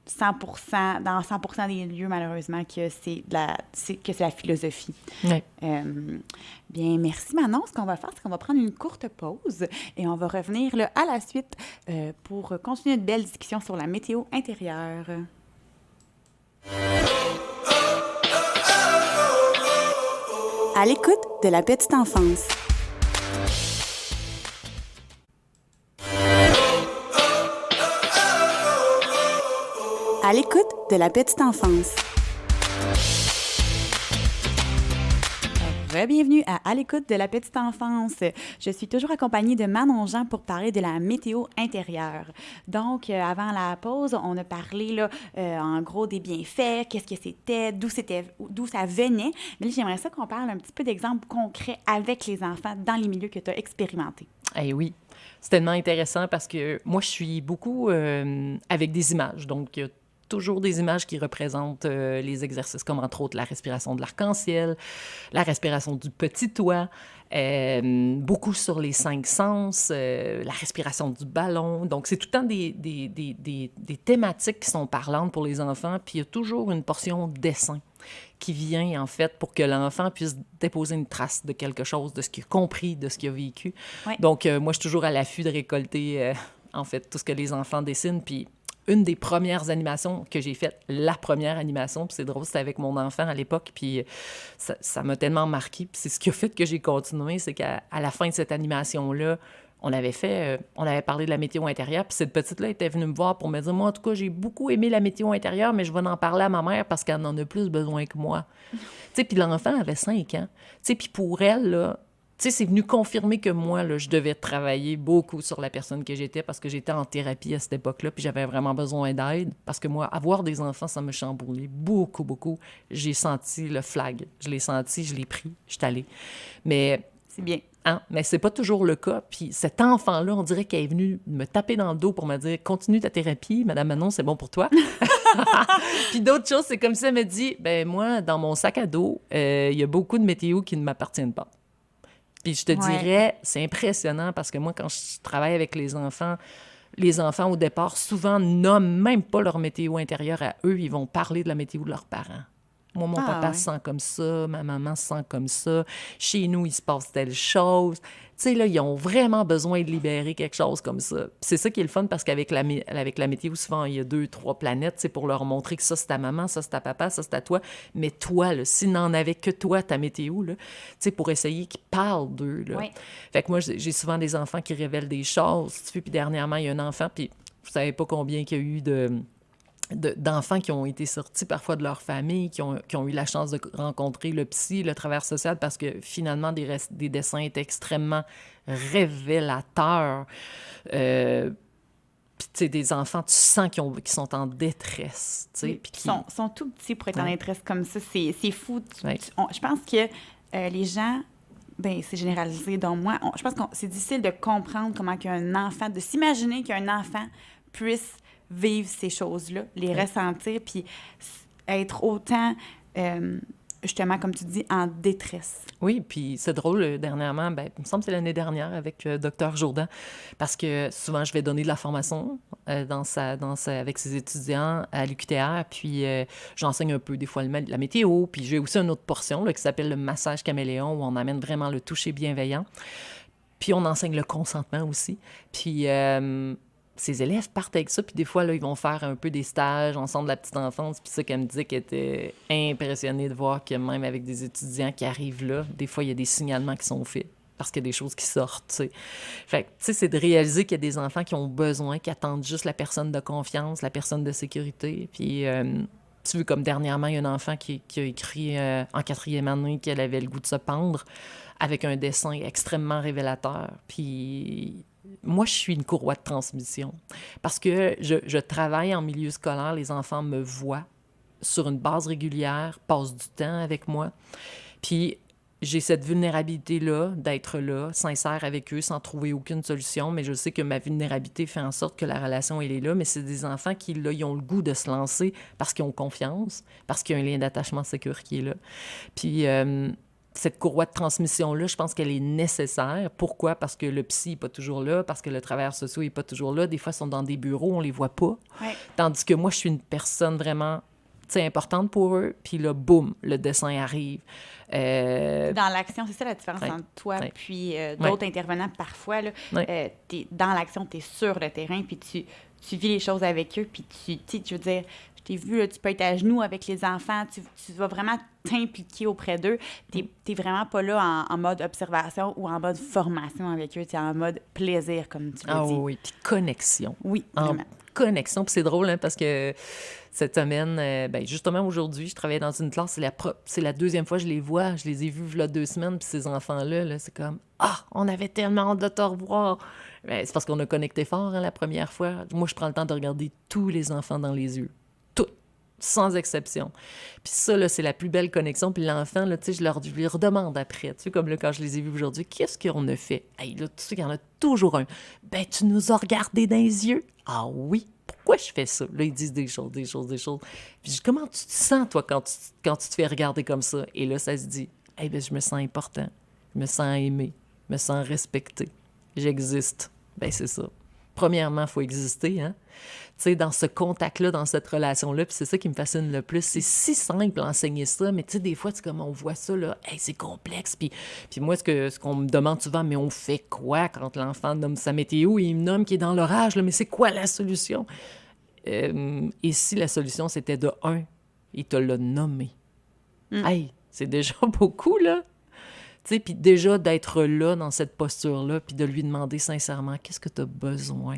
100%, dans 100% des lieux, malheureusement, que c'est la philosophie. Oui. Bien, merci Manon. Ce qu'on va faire, c'est qu'on va prendre une courte pause et on va revenir là, à la suite pour continuer une belle discussion sur la météo intérieure. À l'écoute de la petite enfance. À À l'écoute de la petite enfance. Bienvenue à l'écoute de la petite enfance. Je suis toujours accompagnée de Manon Jean pour parler de la météo intérieure. Donc, avant la pause, on a parlé là, en gros des bienfaits, qu'est-ce que c'était, d'où ça venait. Mais là, j'aimerais ça qu'on parle un petit peu d'exemples concrets avec les enfants dans les milieux que tu as expérimentés. Eh oui, c'est tellement intéressant parce que moi, je suis beaucoup avec des images. Donc, il y a toujours des images qui représentent les exercices, comme entre autres la respiration de l'arc-en-ciel, la respiration du petit toit, beaucoup sur les 5 sens, la respiration du ballon. Donc, c'est tout le temps des thématiques qui sont parlantes pour les enfants, puis il y a toujours une portion dessin qui vient, en fait, pour que l'enfant puisse déposer une trace de quelque chose, de ce qu'il a compris, de ce qu'il a vécu. Ouais. Donc, moi, je suis toujours à l'affût de récolter, en fait, tout ce que les enfants dessinent, puis une des premières animations que j'ai faites, la première animation, puis c'est drôle, c'était avec mon enfant à l'époque, puis ça m'a tellement marqué. Puis c'est ce qui a fait que j'ai continué, c'est qu'à la fin de cette animation-là, on avait parlé de la météo intérieure, puis cette petite-là était venue me voir pour me dire, moi, en tout cas, j'ai beaucoup aimé la météo intérieure, mais je vais en parler à ma mère parce qu'elle en a plus besoin que moi. Tu sais, puis l'enfant avait 5 ans. Tu sais, puis pour elle, là, tu sais, c'est venu confirmer que moi, là, je devais travailler beaucoup sur la personne que j'étais parce que j'étais en thérapie à cette époque-là, puis j'avais vraiment besoin d'aide. Parce que moi, avoir des enfants, ça me chamboulait beaucoup, beaucoup. J'ai senti le flag. Je l'ai senti, je l'ai pris, je suis allée. Mais... C'est bien. Hein? Mais c'est pas toujours le cas. Puis cet enfant-là, on dirait qu'elle est venue me taper dans le dos pour me dire « Continue ta thérapie, Madame Manon, c'est bon pour toi. » Puis d'autres choses, c'est comme si elle me dit « Ben moi, dans mon sac à dos, il y a beaucoup de météo qui ne m'appartiennent pas. » Puis je te dirais, c'est impressionnant parce que moi, quand je travaille avec les enfants, au départ, souvent, nomment même pas leur météo intérieure à eux. Ils vont parler de la météo de leurs parents. Moi, mon papa se sent comme ça, ma maman se sent comme ça. Chez nous, il se passe telle chose. Tu sais, là, ils ont vraiment besoin de libérer quelque chose comme ça. Puis c'est ça qui est le fun parce qu'avec la météo, souvent, il y a 2, 3 planètes, tu sais, pour leur montrer que ça, c'est ta maman, ça, c'est ta papa, ça, c'est à toi. Mais toi, là, s'il n'en avait que toi, ta météo, là, tu sais, pour essayer qu'ils parlent d'eux, là. Oui. Fait que moi, j'ai souvent des enfants qui révèlent des choses. Tu sais, puis dernièrement, il y a un enfant, puis vous savez pas combien qu'il y a eu d'enfants qui ont été sortis parfois de leur famille, qui ont eu la chance de rencontrer le psy, le travailleur social, parce que finalement, des dessins étaient extrêmement révélateurs. Puis, tu sais, des enfants, tu sens qu'ils sont en détresse, tu sais. Oui, puis sont tout petits pour être en détresse comme ça. C'est fou. Je pense que les gens... Bien, c'est généralisé. Donc, moi, je pense que c'est difficile de comprendre comment qu'un enfant, de s'imaginer qu'un enfant puisse vivre ces choses-là, les ressentir, puis être autant, justement, comme tu dis, en détresse. Oui, puis c'est drôle, dernièrement, il me semble que c'est l'année dernière avec Dr. Jourdan, parce que souvent, je vais donner de la formation avec ses étudiants à l'UQTR, puis j'enseigne un peu des fois la météo, puis j'ai aussi une autre portion là, qui s'appelle le massage caméléon, où on amène vraiment le toucher bienveillant. Puis on enseigne le consentement aussi. Puis... ces élèves partent avec ça, puis des fois, là, ils vont faire un peu des stages ensemble de la petite enfance, puis ça qu'elle me dit qu'elle était impressionnée de voir que même avec des étudiants qui arrivent là, des fois, il y a des signalements qui sont faits parce qu'il y a des choses qui sortent, tu sais. Fait que, tu sais, c'est de réaliser qu'il y a des enfants qui ont besoin, qui attendent juste la personne de confiance, la personne de sécurité, puis... tu vois, comme dernièrement, il y a un enfant qui a écrit en 4e année qu'elle avait le goût de se pendre avec un dessin extrêmement révélateur, puis... Moi, je suis une courroie de transmission parce que je travaille en milieu scolaire, les enfants me voient sur une base régulière, passent du temps avec moi. Puis, j'ai cette vulnérabilité-là, d'être là, sincère avec eux, sans trouver aucune solution, mais je sais que ma vulnérabilité fait en sorte que la relation, elle est là, mais c'est des enfants qui, là, ils ont le goût de se lancer parce qu'ils ont confiance, parce qu'il y a un lien d'attachement sécure qui est là. Puis... cette courroie de transmission-là, je pense qu'elle est nécessaire. Pourquoi? Parce que le psy n'est pas toujours là, parce que le travailleur social n'est pas toujours là. Des fois, ils sont dans des bureaux, on ne les voit pas. Ouais. Tandis que moi, je suis une personne vraiment importante pour eux. Puis là, boum, le dessin arrive. Dans l'action, c'est ça la différence entre toi puis d'autres intervenants. Parfois, là, dans l'action, tu es sur le terrain, puis tu vis les choses avec eux, puis je veux dire, je t'ai vu, là, tu peux être à genoux avec les enfants, tu vas vraiment t'impliquer auprès d'eux. T'es vraiment pas là en mode observation ou en mode formation avec eux, tu es en mode plaisir, comme tu l'as dit. Oui, puis connexion. Oui, En vraiment. connexion, puis c'est drôle, hein, parce que cette semaine, justement aujourd'hui, je travaillais dans une classe, c'est la deuxième fois que je les vois, je les ai vus là 2 semaines, puis ces enfants-là, là, c'est comme « Ah, on avait tellement hâte de te revoir! » C'est parce qu'on a connecté fort, hein, la première fois. Moi, je prends le temps de regarder tous les enfants dans les yeux. Tous, sans exception. Puis ça, là, c'est la plus belle connexion. Puis l'enfant, là, tu sais, je leur redemande après, tu sais, comme là, quand je les ai vus aujourd'hui, qu'est-ce qu'on a fait? Hey, là, tu sais qu'il y en a toujours un. Ben, tu nous as regardés dans les yeux? Ah oui? Pourquoi je fais ça? Là, ils disent des choses. Puis je dis, comment tu te sens, toi, quand tu te fais regarder comme ça? Et là, ça se dit, hey, ben, je me sens important. Je me sens aimé. Je me sens respecté. J'existe. Ben, c'est ça. Premièrement, il faut exister, hein? Tu sais, dans ce contact-là, dans cette relation-là, puis c'est ça qui me fascine le plus. C'est si simple enseigner ça, mais tu sais, des fois, c'est comme on voit ça, là, hey, c'est complexe. Puis moi, ce qu'on me demande souvent, mais on fait quoi quand l'enfant nomme sa météo et il me nomme qu'il est dans l'orage, là, mais c'est quoi la solution? Et si la solution, c'était de un, il te l'a nommé. Hey, c'est déjà beaucoup, là. Tu sais, puis déjà d'être là, dans cette posture-là, puis de lui demander sincèrement, qu'est-ce que tu as besoin?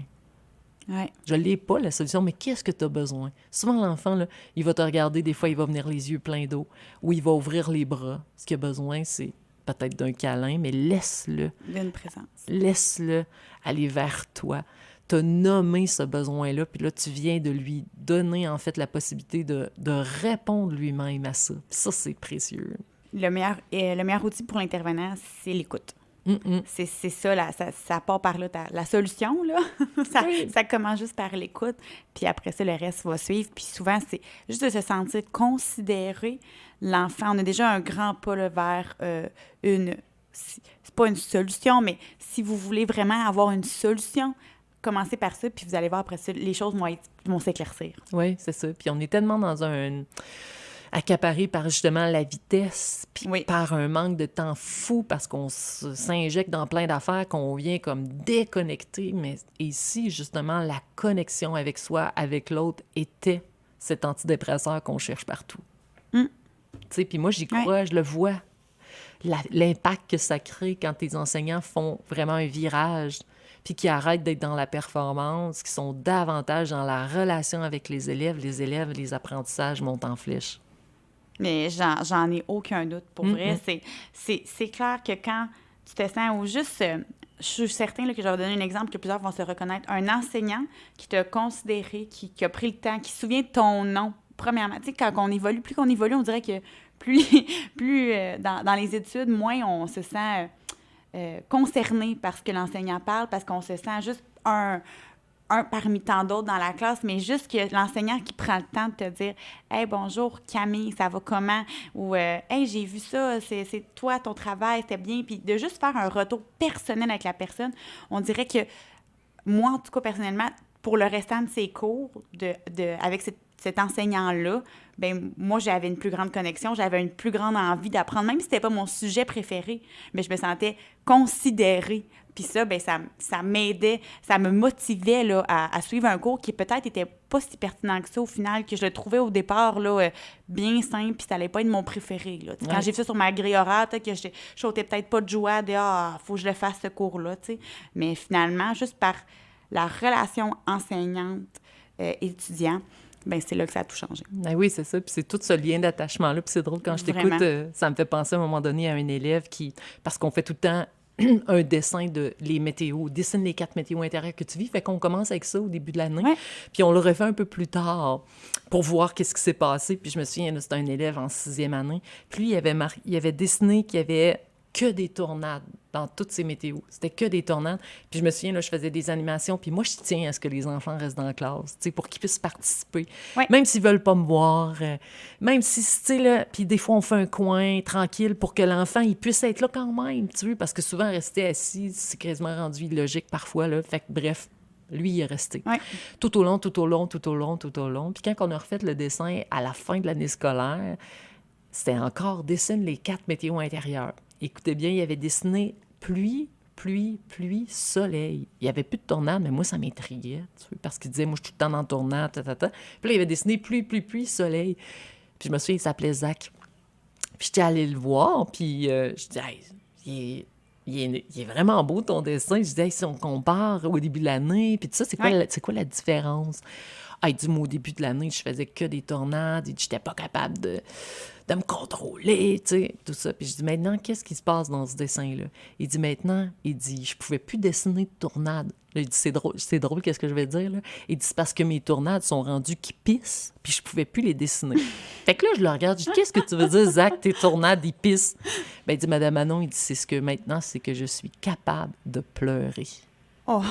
Ouais. Je l'ai pas, la solution, mais qu'est-ce que tu as besoin? Souvent, l'enfant, là, il va te regarder, des fois, il va venir les yeux pleins d'eau, ou il va ouvrir les bras. Ce qu'il a besoin, c'est peut-être d'un câlin, mais laisse-le. D'une présence. Laisse-le aller vers toi. Te nommer ce besoin-là, puis là, tu viens de lui donner, en fait, la possibilité de répondre lui-même à ça. Puis ça, c'est précieux. Le meilleur outil pour l'intervenant, c'est l'écoute. C'est ça, là, ça part par là. La solution, là, ça commence juste par l'écoute, puis après ça, le reste va suivre. Puis souvent, c'est juste de se sentir considérer l'enfant. On a déjà un grand pas là, vers c'est pas une solution, mais si vous voulez vraiment avoir une solution, commencez par ça, puis vous allez voir après ça, les choses vont s'éclaircir. Oui, c'est ça. Puis on est tellement dans accaparé par justement la vitesse, puis par un manque de temps fou, parce qu'on s'injecte dans plein d'affaires, qu'on vient comme déconnecter. Mais ici, justement, la connexion avec soi, avec l'autre, était cet antidépresseur qu'on cherche partout. Tu sais, puis moi, j'y crois, je le vois. L'impact que ça crée quand tes enseignants font vraiment un virage, puis qui arrêtent d'être dans la performance, qui sont davantage dans la relation avec les élèves, les apprentissages montent en flèche. Mais j'en ai aucun doute. Pour vrai, c'est clair que quand tu te sens, ou juste, je suis certain là, que je vais donner un exemple que plusieurs vont se reconnaître, un enseignant qui t'a considéré, qui a pris le temps, qui se souvient de ton nom, premièrement. Tu sais, quand on évolue, plus qu'on évolue, on dirait que plus dans les études, moins on se sent concerné par ce que l'enseignant parle, parce qu'on se sent juste un parmi tant d'autres dans la classe, mais juste que l'enseignant qui prend le temps de te dire « Hey, bonjour Camille, ça va comment? » ou « Hey, j'ai vu ça, c'est toi, ton travail, c'était bien. » Puis de juste faire un retour personnel avec la personne, on dirait que moi, en tout cas, personnellement, pour le restant de ses cours, avec cet enseignant-là, ben moi, j'avais une plus grande connexion, j'avais une plus grande envie d'apprendre, même si c'était pas mon sujet préféré, mais je me sentais considérée. Puis ça, ben ça m'aidait, ça me motivait là, à suivre un cours qui peut-être était pas si pertinent que ça au final, que je le trouvais au départ là, bien simple, puis ça allait pas être mon préféré. Là. Quand j'ai vu ça sur ma grille horaire, peut-être que je sautais peut-être pas de joie de « Ah, faut que je le fasse ce cours-là », tu sais. Mais finalement, juste par la relation enseignante-étudiant, ben c'est là que ça a tout changé. Ben oui, c'est ça. Puis c'est tout ce lien d'attachement-là. Puis c'est drôle, quand je t'écoute, ça me fait penser à un moment donné à un élève parce qu'on fait tout le temps un dessin de les météos, dessine les 4 météos intérieures que tu vis. Fait qu'on commence avec ça au début de l'année. Ouais. Puis on le refait un peu plus tard pour voir qu'est-ce qui s'est passé. Puis je me souviens, c'était un élève en 6e année. Puis lui, il avait dessiné qu'il y avait que des tornades dans toutes ces météos. C'était que des tornades. Puis je me souviens, là, je faisais des animations, puis moi, je tiens à ce que les enfants restent dans la classe, tu sais, pour qu'ils puissent participer. Ouais. Même s'ils veulent pas me voir, même si, tu sais, là, puis des fois, on fait un coin tranquille pour que l'enfant, il puisse être là quand même, tu vois, parce que souvent, rester assis, c'est quasiment rendu illogique parfois, là. Fait que, bref, lui, il est resté. Ouais. Tout au long. Puis quand on a refait le dessin à la fin de l'année scolaire, c'était encore « dessine les 4 météos intérieures ». Écoutez bien, il avait dessiné pluie, pluie, pluie, soleil. Il n'y avait plus de tornade, mais moi, ça m'intriguait, tu sais, parce qu'il disait, moi, je suis tout le temps dans la tornade, ta, ta, ta. Puis là, il avait dessiné pluie, pluie, pluie, soleil. Puis je me souviens, il s'appelait Zach. Puis j'étais allée le voir, puis je dis, hey, il est vraiment beau ton dessin. Je dis, hey, si on compare au début de l'année, puis tout ça, c'est quoi la différence? Ah, il dit, moi, au début de l'année, je faisais que des tornades. Il dit, j'étais pas capable de me contrôler, tu sais, tout ça. Puis je dis, maintenant, qu'est-ce qui se passe dans ce dessin-là? Il dit, maintenant, je pouvais plus dessiner de tornades. Là, il dit, c'est drôle, qu'est-ce que je vais dire, là? Il dit, c'est parce que mes tornades sont rendues qui pissent, puis je pouvais plus les dessiner. Fait que là, je le regarde, je dis, qu'est-ce que tu veux dire, Zach, tes tornades, ils pissent? Ben, il dit, Madame Manon, il dit, c'est que je suis capable de pleurer. Oh,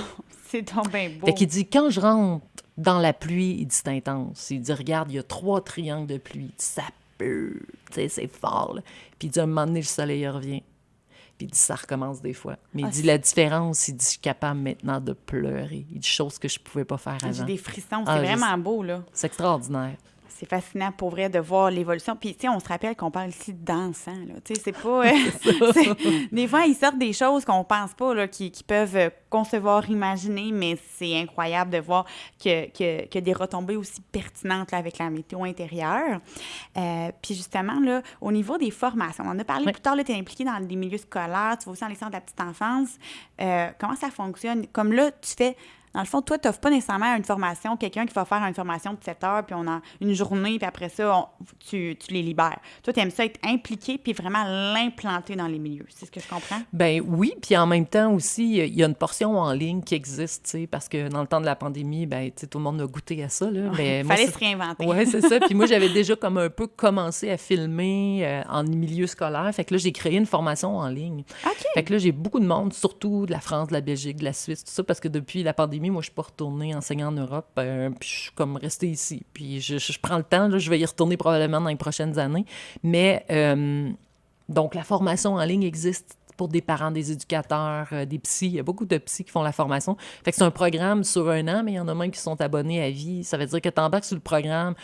c'est donc bien beau. Fait qu'il dit, quand je rentre dans la pluie, il dit, c'est intense. Il dit, regarde, il y a 3 triangles de pluie. Il dit, ça peut, tu sais, c'est fort, là. Puis il dit, à un moment donné, le soleil revient. Puis il dit, ça recommence des fois. Mais il dit, la différence, il dit, je suis capable maintenant de pleurer. Il dit, chose que je pouvais pas faire avant. J'ai des frissons, c'est vraiment beau, là. C'est extraordinaire. C'est fascinant pour vrai de voir l'évolution. Puis, tu sais, on se rappelle qu'on parle ici d'enfants, là. Tu sais, c'est pas... des fois, ils sortent des choses qu'on pense pas, là, qui peuvent concevoir, imaginer, mais c'est incroyable de voir qu'il y a des retombées aussi pertinentes là, avec la météo intérieure. Puis, justement, là, au niveau des formations, on en a parlé plus tard, tu es impliqué dans les milieux scolaires, tu vas aussi dans les centres de la petite enfance. Comment ça fonctionne? Comme là, tu fais... Dans le fond, toi, tu n'offres pas nécessairement une formation, quelqu'un qui va faire une formation de 7 heures, puis on a une journée, puis après ça, tu les libères. Toi, tu aimes ça être impliqué, puis vraiment l'implanter dans les milieux. C'est ce que je comprends? Ben oui, puis en même temps aussi, il y a une portion en ligne qui existe, tu sais, parce que dans le temps de la pandémie, ben tu sais, tout le monde a goûté à ça, là. Il fallait se réinventer. Oui, c'est ça. Puis moi, j'avais déjà comme un peu commencé à filmer en milieu scolaire. Fait que là, j'ai créé une formation en ligne. OK. Fait que là, j'ai beaucoup de monde, surtout de la France, de la Belgique, de la Suisse, tout ça, parce que depuis la pandémie, moi, je suis pas retournée enseigner en Europe, puis je suis comme restée ici. Puis je prends le temps, là, je vais y retourner probablement dans les prochaines années. Mais, donc, la formation en ligne existe pour des parents, des éducateurs, des psys. Il y a beaucoup de psys qui font la formation. Fait que c'est un programme sur 1 an, mais il y en a même qui sont abonnés à vie. Ça veut dire que tu embarques sur le programme,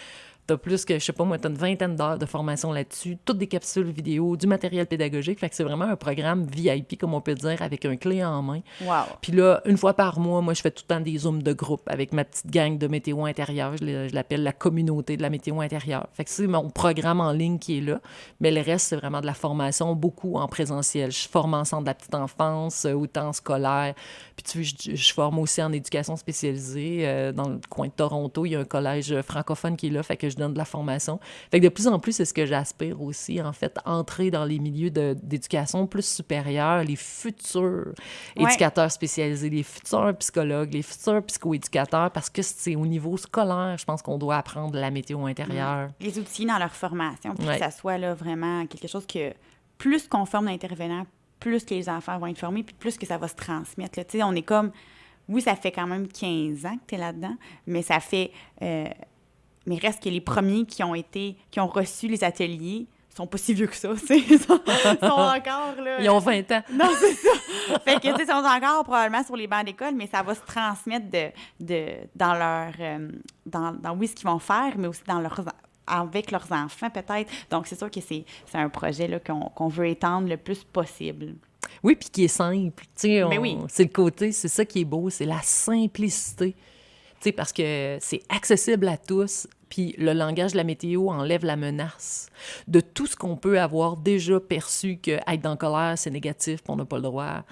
t'as plus que, je sais pas moi, t'as une 20aine d'heures de formation là-dessus, toutes des capsules vidéo, du matériel pédagogique. Fait que c'est vraiment un programme VIP, comme on peut dire, avec un clé en main. Wow. Puis là, une fois par mois, moi, je fais tout le temps des zooms de groupe avec ma petite gang de météo intérieure. Je l'appelle la communauté de la météo intérieure. Fait que c'est mon programme en ligne qui est là. Mais le reste, c'est vraiment de la formation, beaucoup en présentiel. Je forme en centre de la petite enfance, autant scolaire. Puis tu vois, je forme aussi en éducation spécialisée. Dans le coin de Toronto, il y a un collège francophone qui est là. Fait que je donne de la formation. Fait que de plus en plus, c'est ce que j'aspire aussi, en fait, entrer dans les milieux d'éducation plus supérieure, les futurs éducateurs spécialisés, les futurs psychologues, les futurs psychoéducateurs, parce que c'est au niveau scolaire, je pense qu'on doit apprendre la météo intérieure. Les outils dans leur formation, pour que ça soit là, vraiment quelque chose que plus qu'on forme d'intervenants, plus que les enfants vont être formés, puis plus que ça va se transmettre. Tu sais, on est comme... Oui, ça fait quand même 15 ans que tu es là-dedans, mais ça fait... mais reste que les premiers qui ont reçu les ateliers sont pas si vieux que ça, ils sont encore, là... Ils ont 20 ans. Non, c'est ça! Fait que, tu sais, ils sont encore probablement sur les bancs d'école, mais ça va se transmettre dans leur... dans oui, ce qu'ils vont faire, mais aussi avec leurs enfants, peut-être. Donc, c'est sûr que c'est un projet là, qu'on veut étendre le plus possible. Oui, puis qui est simple. Tu sais, oui. C'est le côté, c'est ça qui est beau, c'est la simplicité. Tu sais, parce que c'est accessible à tous, puis le langage de la météo enlève la menace de tout ce qu'on peut avoir déjà perçu que être en colère, c'est négatif, puis on n'a pas le droit.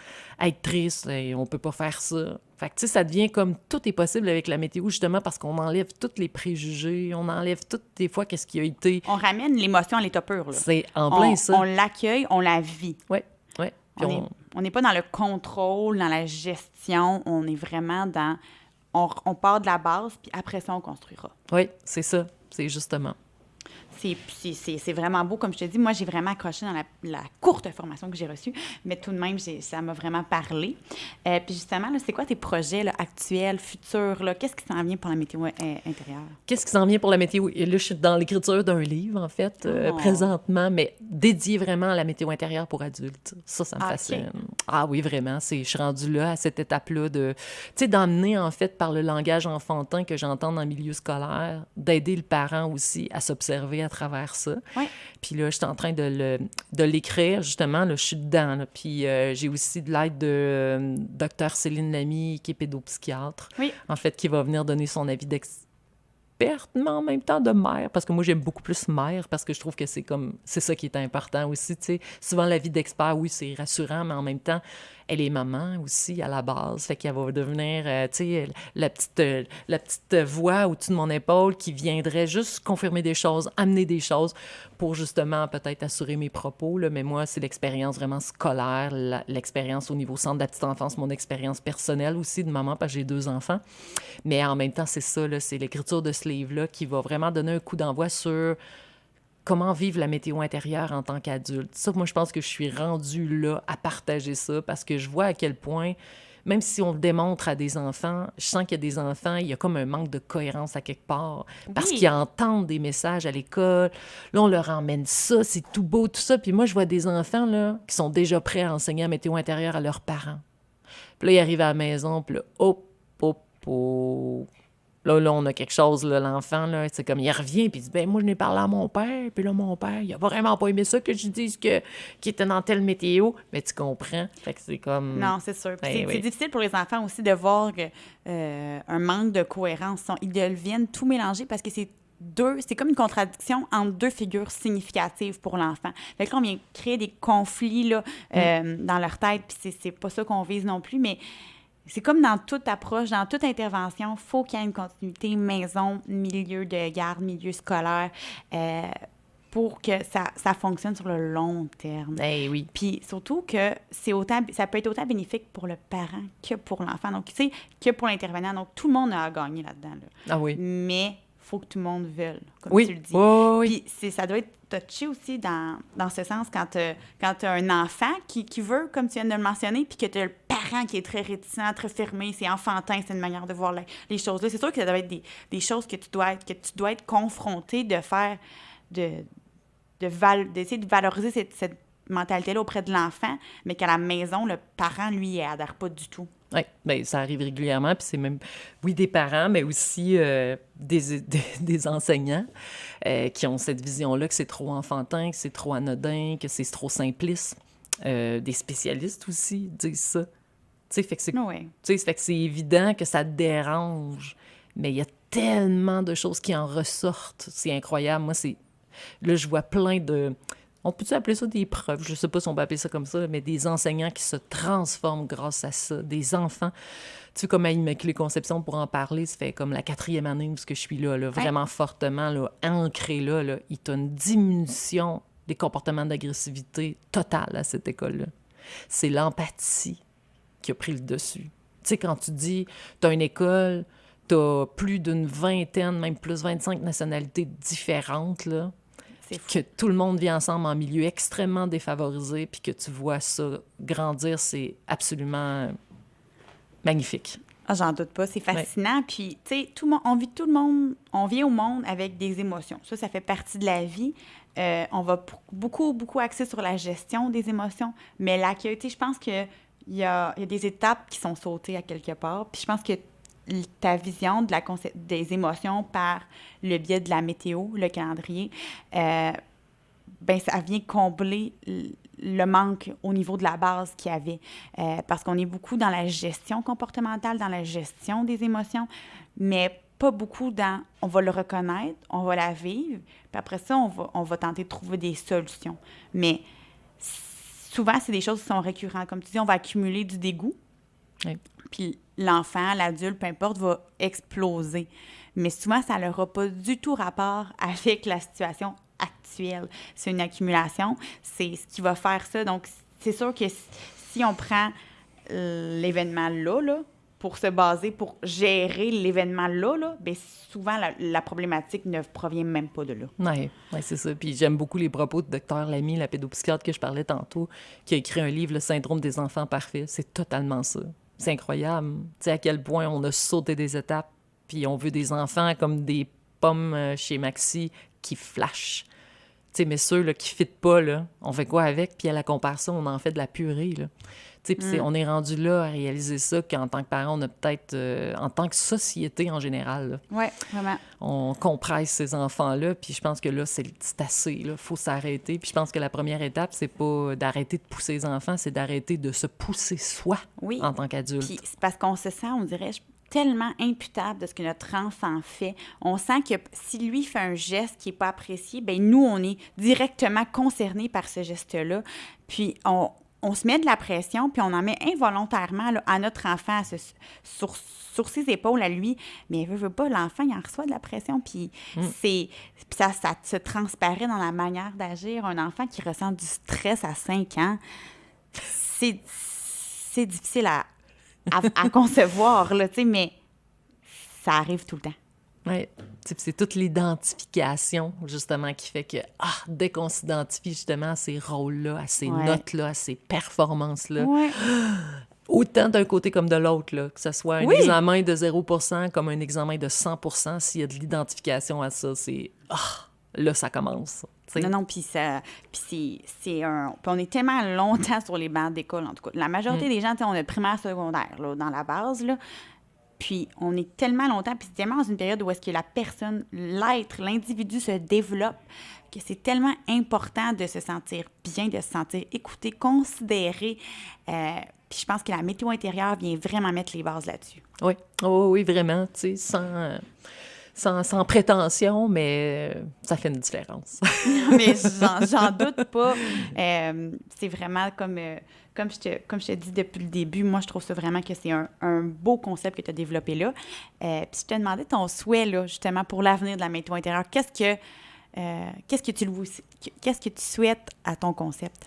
Être triste, on peut pas faire ça. Fait que, tu sais, ça devient comme tout est possible avec la météo, justement, parce qu'on enlève tous les préjugés, on enlève toutes des fois qu'est-ce qui a été... On ramène l'émotion à l'état pur, là. C'est en plein ça. On l'accueille, on la vit. Oui. On n'est pas dans le contrôle, dans la gestion, on est vraiment dans... On part de la base, puis après ça, on construira. Oui, c'est ça. C'est justement. C'est vraiment beau. Comme je te dis, moi, j'ai vraiment accroché dans la courte formation que j'ai reçue, mais tout de même, ça m'a vraiment parlé. Puis justement, là, c'est quoi tes projets là, actuels, futurs? Là? Qu'est-ce qui s'en vient pour la météo intérieure? Qu'est-ce qui s'en vient pour la météo? Et là, je suis dans l'écriture d'un livre, en fait, présentement, mais dédié vraiment à la météo intérieure pour adultes. Ça me fascine. Ah oui, vraiment, je suis rendue là, à cette étape-là de, tu sais, d'emmener, en fait, par le langage enfantin que j'entends dans le milieu scolaire, d'aider le parent aussi à s'observer à travers ça. Oui, Puis là, je suis en train de l'écrire, justement, là, je suis dedans, là. Puis j'ai aussi de l'aide de Dr. Céline Lamy, qui est pédopsychiatre, oui. en fait, qui va venir donner son avis d'experte, mais en même temps de mère, parce que moi, j'aime beaucoup plus mère, parce que je trouve que c'est ça qui est important aussi, tu sais. Souvent, la vie d'expert, oui, c'est rassurant, mais en même temps, elle est maman aussi, à la base, fait qu'elle va devenir, tu sais, la petite voix au-dessus de mon épaule qui viendrait juste confirmer des choses, amener des choses pour justement peut-être assurer mes propos, là. Mais moi, c'est l'expérience vraiment scolaire, l'expérience au niveau centre de la petite enfance, mon expérience personnelle aussi de maman, parce que j'ai 2 enfants. Mais en même temps, c'est ça, là, c'est l'écriture de ce livre-là qui va vraiment donner un coup d'envoi sur comment vivre la météo intérieure en tant qu'adulte. Ça, moi, je pense que je suis rendue là à partager ça parce que je vois à quel point, même si on le démontre à des enfants, je sens qu'il y a des enfants, il y a comme un manque de cohérence à quelque part parce Oui. qu'ils entendent des messages à l'école. Là, on leur emmène ça, c'est tout beau, tout ça. Puis moi, je vois des enfants là, qui sont déjà prêts à enseigner la météo intérieure à leurs parents. Puis là, ils arrivent à la maison, puis là, hop, hop, hop. Là, on a quelque chose, là, l'enfant, là, c'est comme, il revient, puis il dit, ben moi, je n'ai parlé à mon père, puis là, mon père, il a vraiment pas aimé ça que je dise qu'il était dans telle météo, mais tu comprends? Fait que c'est comme... Non, c'est sûr. Puis Ben c'est oui. difficile pour les enfants aussi de voir un manque de cohérence. Ils deviennent tout mélanger parce que c'est comme une contradiction entre deux figures significatives pour l'enfant. Fait que là, on vient créer des conflits là, dans leur tête, puis c'est pas ça qu'on vise non plus, mais c'est comme dans toute approche, dans toute intervention, il faut qu'il y ait une continuité maison, milieu de garde, milieu scolaire, pour que ça fonctionne sur le long terme. Ben oui. Puis surtout que ça peut être autant bénéfique pour le parent que pour l'enfant, donc tu sais, que pour l'intervenant. Donc tout le monde a à gagner là-dedans. Là. Ah oui. Mais il faut que tout le monde veuille, comme Oui. tu le dis. Oui. Puis ça doit être touché aussi dans ce sens quand tu as un enfant qui veut, comme tu viens de le mentionner, puis que tu as le parent qui est très réticent, très fermé, c'est enfantin, c'est une manière de voir les choses-là. C'est sûr que ça doit être des choses que tu dois être confronté de faire, d'essayer de valoriser cette mentalité-là auprès de l'enfant, mais qu'à la maison, le parent, lui, il adhère pas du tout. Oui, bien, ça arrive régulièrement, puis c'est même, oui, des parents, mais aussi des enseignants qui ont cette vision-là que c'est trop enfantin, que c'est trop anodin, que c'est trop simpliste. Des spécialistes aussi disent ça. Tu sais, fait que Oui. fait que c'est évident que ça te dérange, mais il y a tellement de choses qui en ressortent. C'est incroyable. Moi, là, je vois plein de... On peut-tu appeler ça des preuves? Je sais pas si on peut appeler ça comme ça, mais des enseignants qui se transforment grâce à ça. Des enfants. Tu sais, comme à Immaculée Conception, pour en parler, ça fait comme la 4e année où je suis là, vraiment fortement là, ancrée là. Il y a une diminution des comportements d'agressivité totale à cette école-là. C'est l'empathie qui a pris le dessus. Tu sais, quand tu dis, tu as une école, tu as plus d'une vingtaine, même plus 25 nationalités différentes, là, que tout le monde vit ensemble en milieu extrêmement défavorisé, puis que tu vois ça grandir, c'est absolument magnifique. Ah, j'en doute pas, c'est fascinant. Ouais. Puis, tu sais, on vient au monde avec des émotions. Ça fait partie de la vie. On va beaucoup, beaucoup axer sur la gestion des émotions, mais l'accueil, tu sais, je pense qu'il y a des étapes qui sont sautées à quelque part. Puis je pense que ta vision des émotions par le biais de la météo, le calendrier, ben ça vient combler le manque au niveau de la base qu'il y avait. Parce qu'on est beaucoup dans la gestion comportementale, dans la gestion des émotions, mais pas beaucoup dans « on va le reconnaître, on va la vivre, puis après ça, on va tenter de trouver des solutions. » Mais souvent, c'est des choses qui sont récurrentes. Comme tu dis, on va accumuler du dégoût. Oui. Puis l'enfant, l'adulte, peu importe, va exploser. Mais souvent, ça n'aura pas du tout rapport avec la situation actuelle. C'est une accumulation, c'est ce qui va faire ça. Donc, c'est sûr que si on prend l'événement là, pour se baser, pour gérer l'événement là, bien souvent, la problématique ne provient même pas de là. Oui, c'est ça. Puis j'aime beaucoup les propos de Dr. Lamy, la pédopsychiatre que je parlais tantôt, qui a écrit un livre, Le syndrome des enfants parfaits. C'est totalement ça. C'est incroyable. Tu sais, à quel point on a sauté des étapes, puis on veut des enfants comme des pommes chez Maxi qui flashent. sais, mais ceux là, qui ne fitent pas, là, on fait quoi avec? Puis à la comparaison, on en fait de la purée, là. Puis on est rendu là à réaliser ça qu'en tant que parent, on a peut-être, en tant que société en général, oui, vraiment. on compresse ces enfants-là, puis je pense que là, c'est assez, il faut s'arrêter. Puis je pense que la première étape, c'est pas d'arrêter de pousser les enfants, c'est d'arrêter de se pousser soi en tant qu'adulte. Puis c'est parce qu'on se sent, on dirait, tellement imputable de ce que notre enfant fait. On sent que si lui fait un geste qui n'est pas apprécié, bien nous, on est directement concernés par ce geste-là. Puis on se met de la pression, puis on en met involontairement là, à notre enfant sur ses épaules à lui. Mais veut pas, l'enfant, il en reçoit de la pression, puis ça se transparaît dans la manière d'agir. Un enfant qui ressent du stress à 5 ans, c'est difficile à concevoir, là, tu sais, mais ça arrive tout le temps. Oui, c'est toute l'identification, justement, qui fait que, dès qu'on s'identifie, justement, à ces rôles-là, à ces notes-là, à ces performances-là, autant d'un côté comme de l'autre, là, que ce soit un examen de 0% comme un examen de 100%, s'il y a de l'identification à ça, c'est... là, ça commence. T'sais. Non, puis on est tellement longtemps sur les bancs d'école, en tout cas. La majorité des gens, on a primaire, secondaire, là, dans la base, là. Puis on est tellement longtemps, puis c'est tellement dans une période où est-ce que la personne, l'être, l'individu se développe, que c'est tellement important de se sentir bien, de se sentir écouté, considéré. Puis je pense que la météo intérieure vient vraiment mettre les bases là-dessus. Oui, oui, vraiment, tu sais, sans prétention, mais ça fait une différence. Mais j'en doute pas. C'est vraiment comme je te dis depuis le début, moi, je trouve ça vraiment que c'est un beau concept que tu as développé là. Puis je te demandais ton souhait, là, justement, pour l'avenir de la météo intérieure. Qu'est-ce que tu souhaites à ton concept?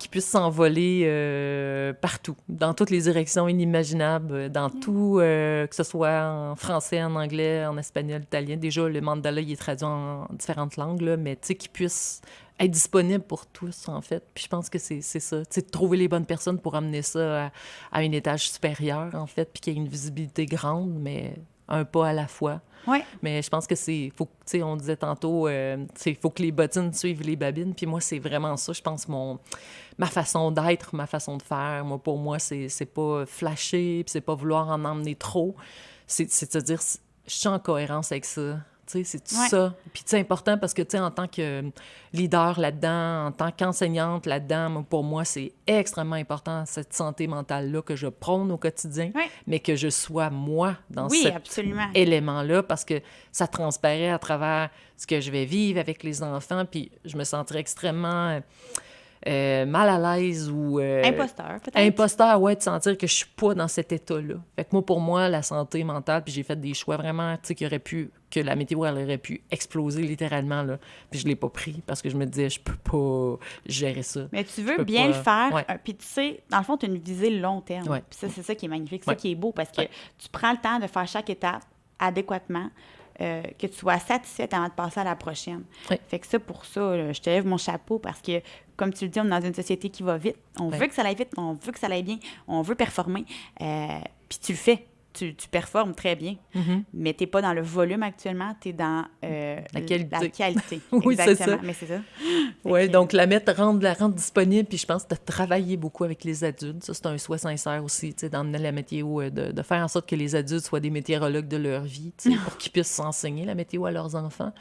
Qu'il puisse s'envoler partout, dans toutes les directions inimaginables, dans tout, que ce soit en français, en anglais, en espagnol, italien. Déjà, le mandala, il est traduit en différentes langues, là, mais tu sais, qu'il puisse être disponible pour tous, en fait. Puis je pense que c'est ça, tu sais, de trouver les bonnes personnes pour amener ça à un étage supérieur, en fait, puis qu'il y ait une visibilité grande, mais un pas à la fois. Oui. Mais je pense que faut, tu sais, on disait tantôt, il faut que les bottines suivent les babines. Puis moi, c'est vraiment ça, je pense, ma façon d'être, ma façon de faire. Moi, pour moi, c'est pas flasher, puis c'est pas vouloir en emmener trop. C'est de se dire, je suis en cohérence avec ça. Tu sais, c'est tout ça. Puis c'est important parce que, tu sais, en tant que leader là-dedans, en tant qu'enseignante là-dedans, pour moi, c'est extrêmement important, cette santé mentale-là que je prône au quotidien, mais que je sois moi dans cet élément-là, parce que ça transparaît à travers ce que je vais vivre avec les enfants, puis je me sentirais extrêmement... mal à l'aise ou... imposteur, peut-être. Imposteur, oui, de sentir que je suis pas dans cet état-là. Fait que moi, pour moi, la santé mentale, puis j'ai fait des choix vraiment, tu sais, que la météo, elle aurait pu exploser littéralement, là. Puis je l'ai pas pris parce que je me disais, je peux pas gérer ça. Mais tu veux bien le faire, puis tu sais, dans le fond, tu as une visée long terme. Puis ça, c'est ça qui est magnifique, c'est ça qui est beau, parce que tu prends le temps de faire chaque étape adéquatement, que tu sois satisfaite avant de passer à la prochaine. Fait que ça, pour ça, je te lève mon chapeau parce que, comme tu le dis, on est dans une société qui va vite. On veut que ça aille vite, on veut que ça aille bien, on veut performer. Puis tu le fais. Tu performes très bien, mais tu n'es pas dans le volume actuellement, tu es dans la qualité. Oui, exactement. C'est ça. Mais c'est ça. Oui, donc la rendre disponible, puis je pense de travailler beaucoup avec les adultes. Ça, c'est un souhait sincère aussi, tu sais, d'emmener la météo, de faire en sorte que les adultes soient des météorologues de leur vie, tu sais, pour qu'ils puissent enseigner la météo à leurs enfants.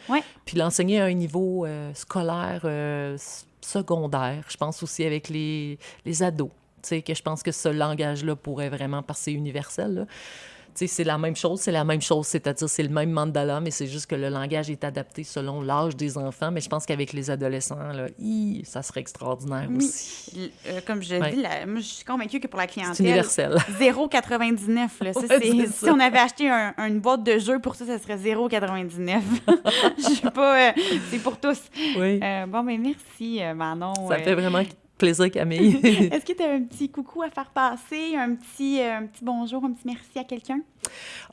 Puis l'enseigner à un niveau scolaire, secondaire, je pense aussi avec les ados. Tu sais, que je pense que ce langage-là pourrait vraiment, parce que c'est universel, là. Tu sais, c'est la même chose, c'est-à-dire c'est le même mandala, mais c'est juste que le langage est adapté selon l'âge des enfants, mais je pense qu'avec les adolescents, là, ça serait extraordinaire aussi. Comme je le dis, moi, je suis convaincue que pour la clientèle... C'est universel. 0,99, là. Si on avait acheté une boîte de jeux pour ça, ça serait 0,99. Je sais pas, c'est pour tous. Oui. Bon, mais merci, Manon. Ça fait vraiment... plaisir, Camille. Est-ce que tu as un petit coucou à faire passer, un petit bonjour, un petit merci à quelqu'un?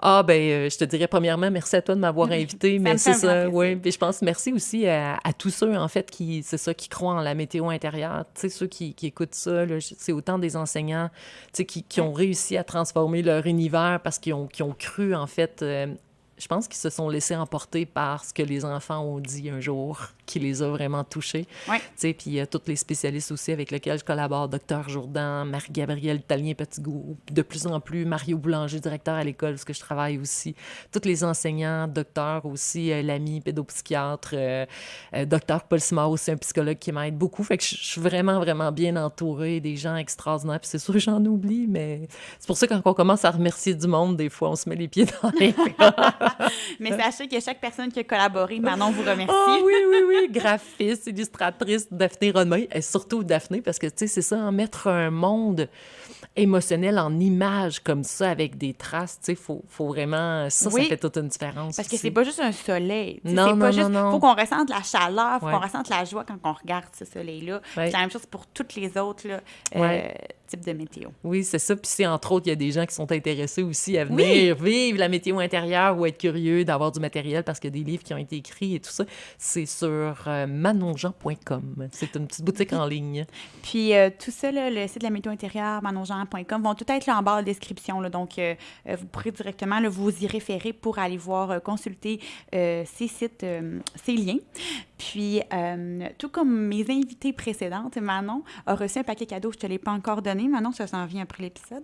Je te dirais premièrement, merci à toi de m'avoir invité. Mais c'est ça, oui. Puis je pense merci aussi à tous ceux, en fait, qui croient en la météo intérieure. Tu sais, ceux qui écoutent ça, là, c'est autant des enseignants, tu sais, qui ont réussi à transformer leur univers parce qu'ils ont cru, en fait... je pense qu'ils se sont laissés emporter par ce que les enfants ont dit un jour, qui les a vraiment touchés. Ouais. Tu sais, puis il y a tous les spécialistes aussi avec lesquels je collabore, Dr Jourdan, Marie-Gabrielle Talien-Petitgoût, de plus en plus Mario Boulanger, directeur à l'école où je travaille aussi, tous les enseignants, docteurs aussi, l'ami pédopsychiatre, docteur Paul Simard aussi, un psychologue qui m'aide beaucoup. Fait que je suis vraiment, vraiment bien entourée, des gens extraordinaires. Puis c'est sûr que j'en oublie, mais c'est pour ça que quand on commence à remercier du monde, des fois, on se met les pieds dans les plats. Mais sachez que chaque personne qui a collaboré, Manon vous remercie. Oh oui, oui, oui. Graphiste, illustratrice, Daphné Ronmay. Et surtout Daphné, parce que, tu sais, c'est ça, en mettre un monde émotionnel en images comme ça, avec des traces, tu sais, faut vraiment... Ça fait toute une différence. Parce que aussi. c'est pas juste un soleil. Non, c'est pas juste... non. Faut qu'on ressente la chaleur, faut Ouais. qu'on ressente la joie quand on regarde ce soleil-là. Ouais. C'est la même chose pour toutes les autres là, types de météo. Oui, c'est ça. Puis c'est, entre autres, il y a des gens qui sont intéressés aussi à venir vivre la météo intérieure ou être curieux d'avoir du matériel parce qu'il y a des livres qui ont été écrits et tout ça. C'est sur manonjean.com. C'est une petite boutique en ligne. Puis tout ça, là, le site de la météo intérieure, manonjean.com, vont tout être là en barre de description. Là, donc, vous pourrez directement là, vous y référer pour aller voir, consulter ces sites, ces liens. Puis, tout comme mes invitées précédentes, Manon a reçu un paquet cadeau. Je ne te l'ai pas encore donné. Manon, ça s'en vient après l'épisode.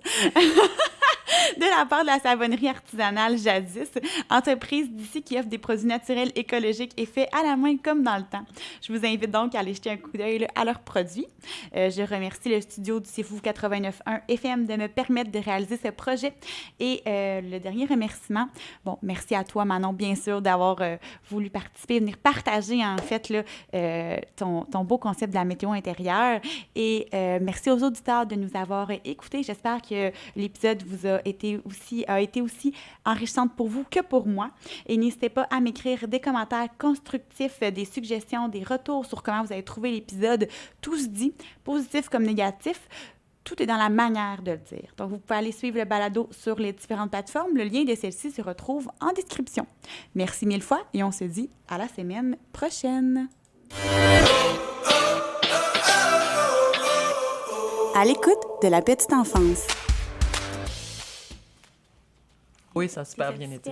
De la part de la savonnerie artisanale Jadis, entreprise d'ici qui offre des produits naturels, écologiques et faits à la main comme dans le temps. Je vous invite donc à aller jeter un coup d'œil là, à leurs produits. Je remercie le studio du CFOU 89.1 FM de me permettre de réaliser ce projet. Et le dernier remerciement, bon, merci à toi, Manon, bien sûr, d'avoir voulu participer, venir partager, en fait, là, ton beau concept de la météo intérieure. Et merci aux auditeurs de nous avoir écoutés. J'espère que l'épisode vous a été aussi enrichissante pour vous que pour moi. Et n'hésitez pas à m'écrire des commentaires constructifs, des suggestions, des retours sur comment vous avez trouvé l'épisode. Tout se dit, positif comme négatif. Tout est dans la manière de le dire. Donc, vous pouvez aller suivre le balado sur les différentes plateformes. Le lien de celle-ci se retrouve en description. Merci mille fois et on se dit à la semaine prochaine. À l'écoute de la petite enfance. Oui, ça a super bien été.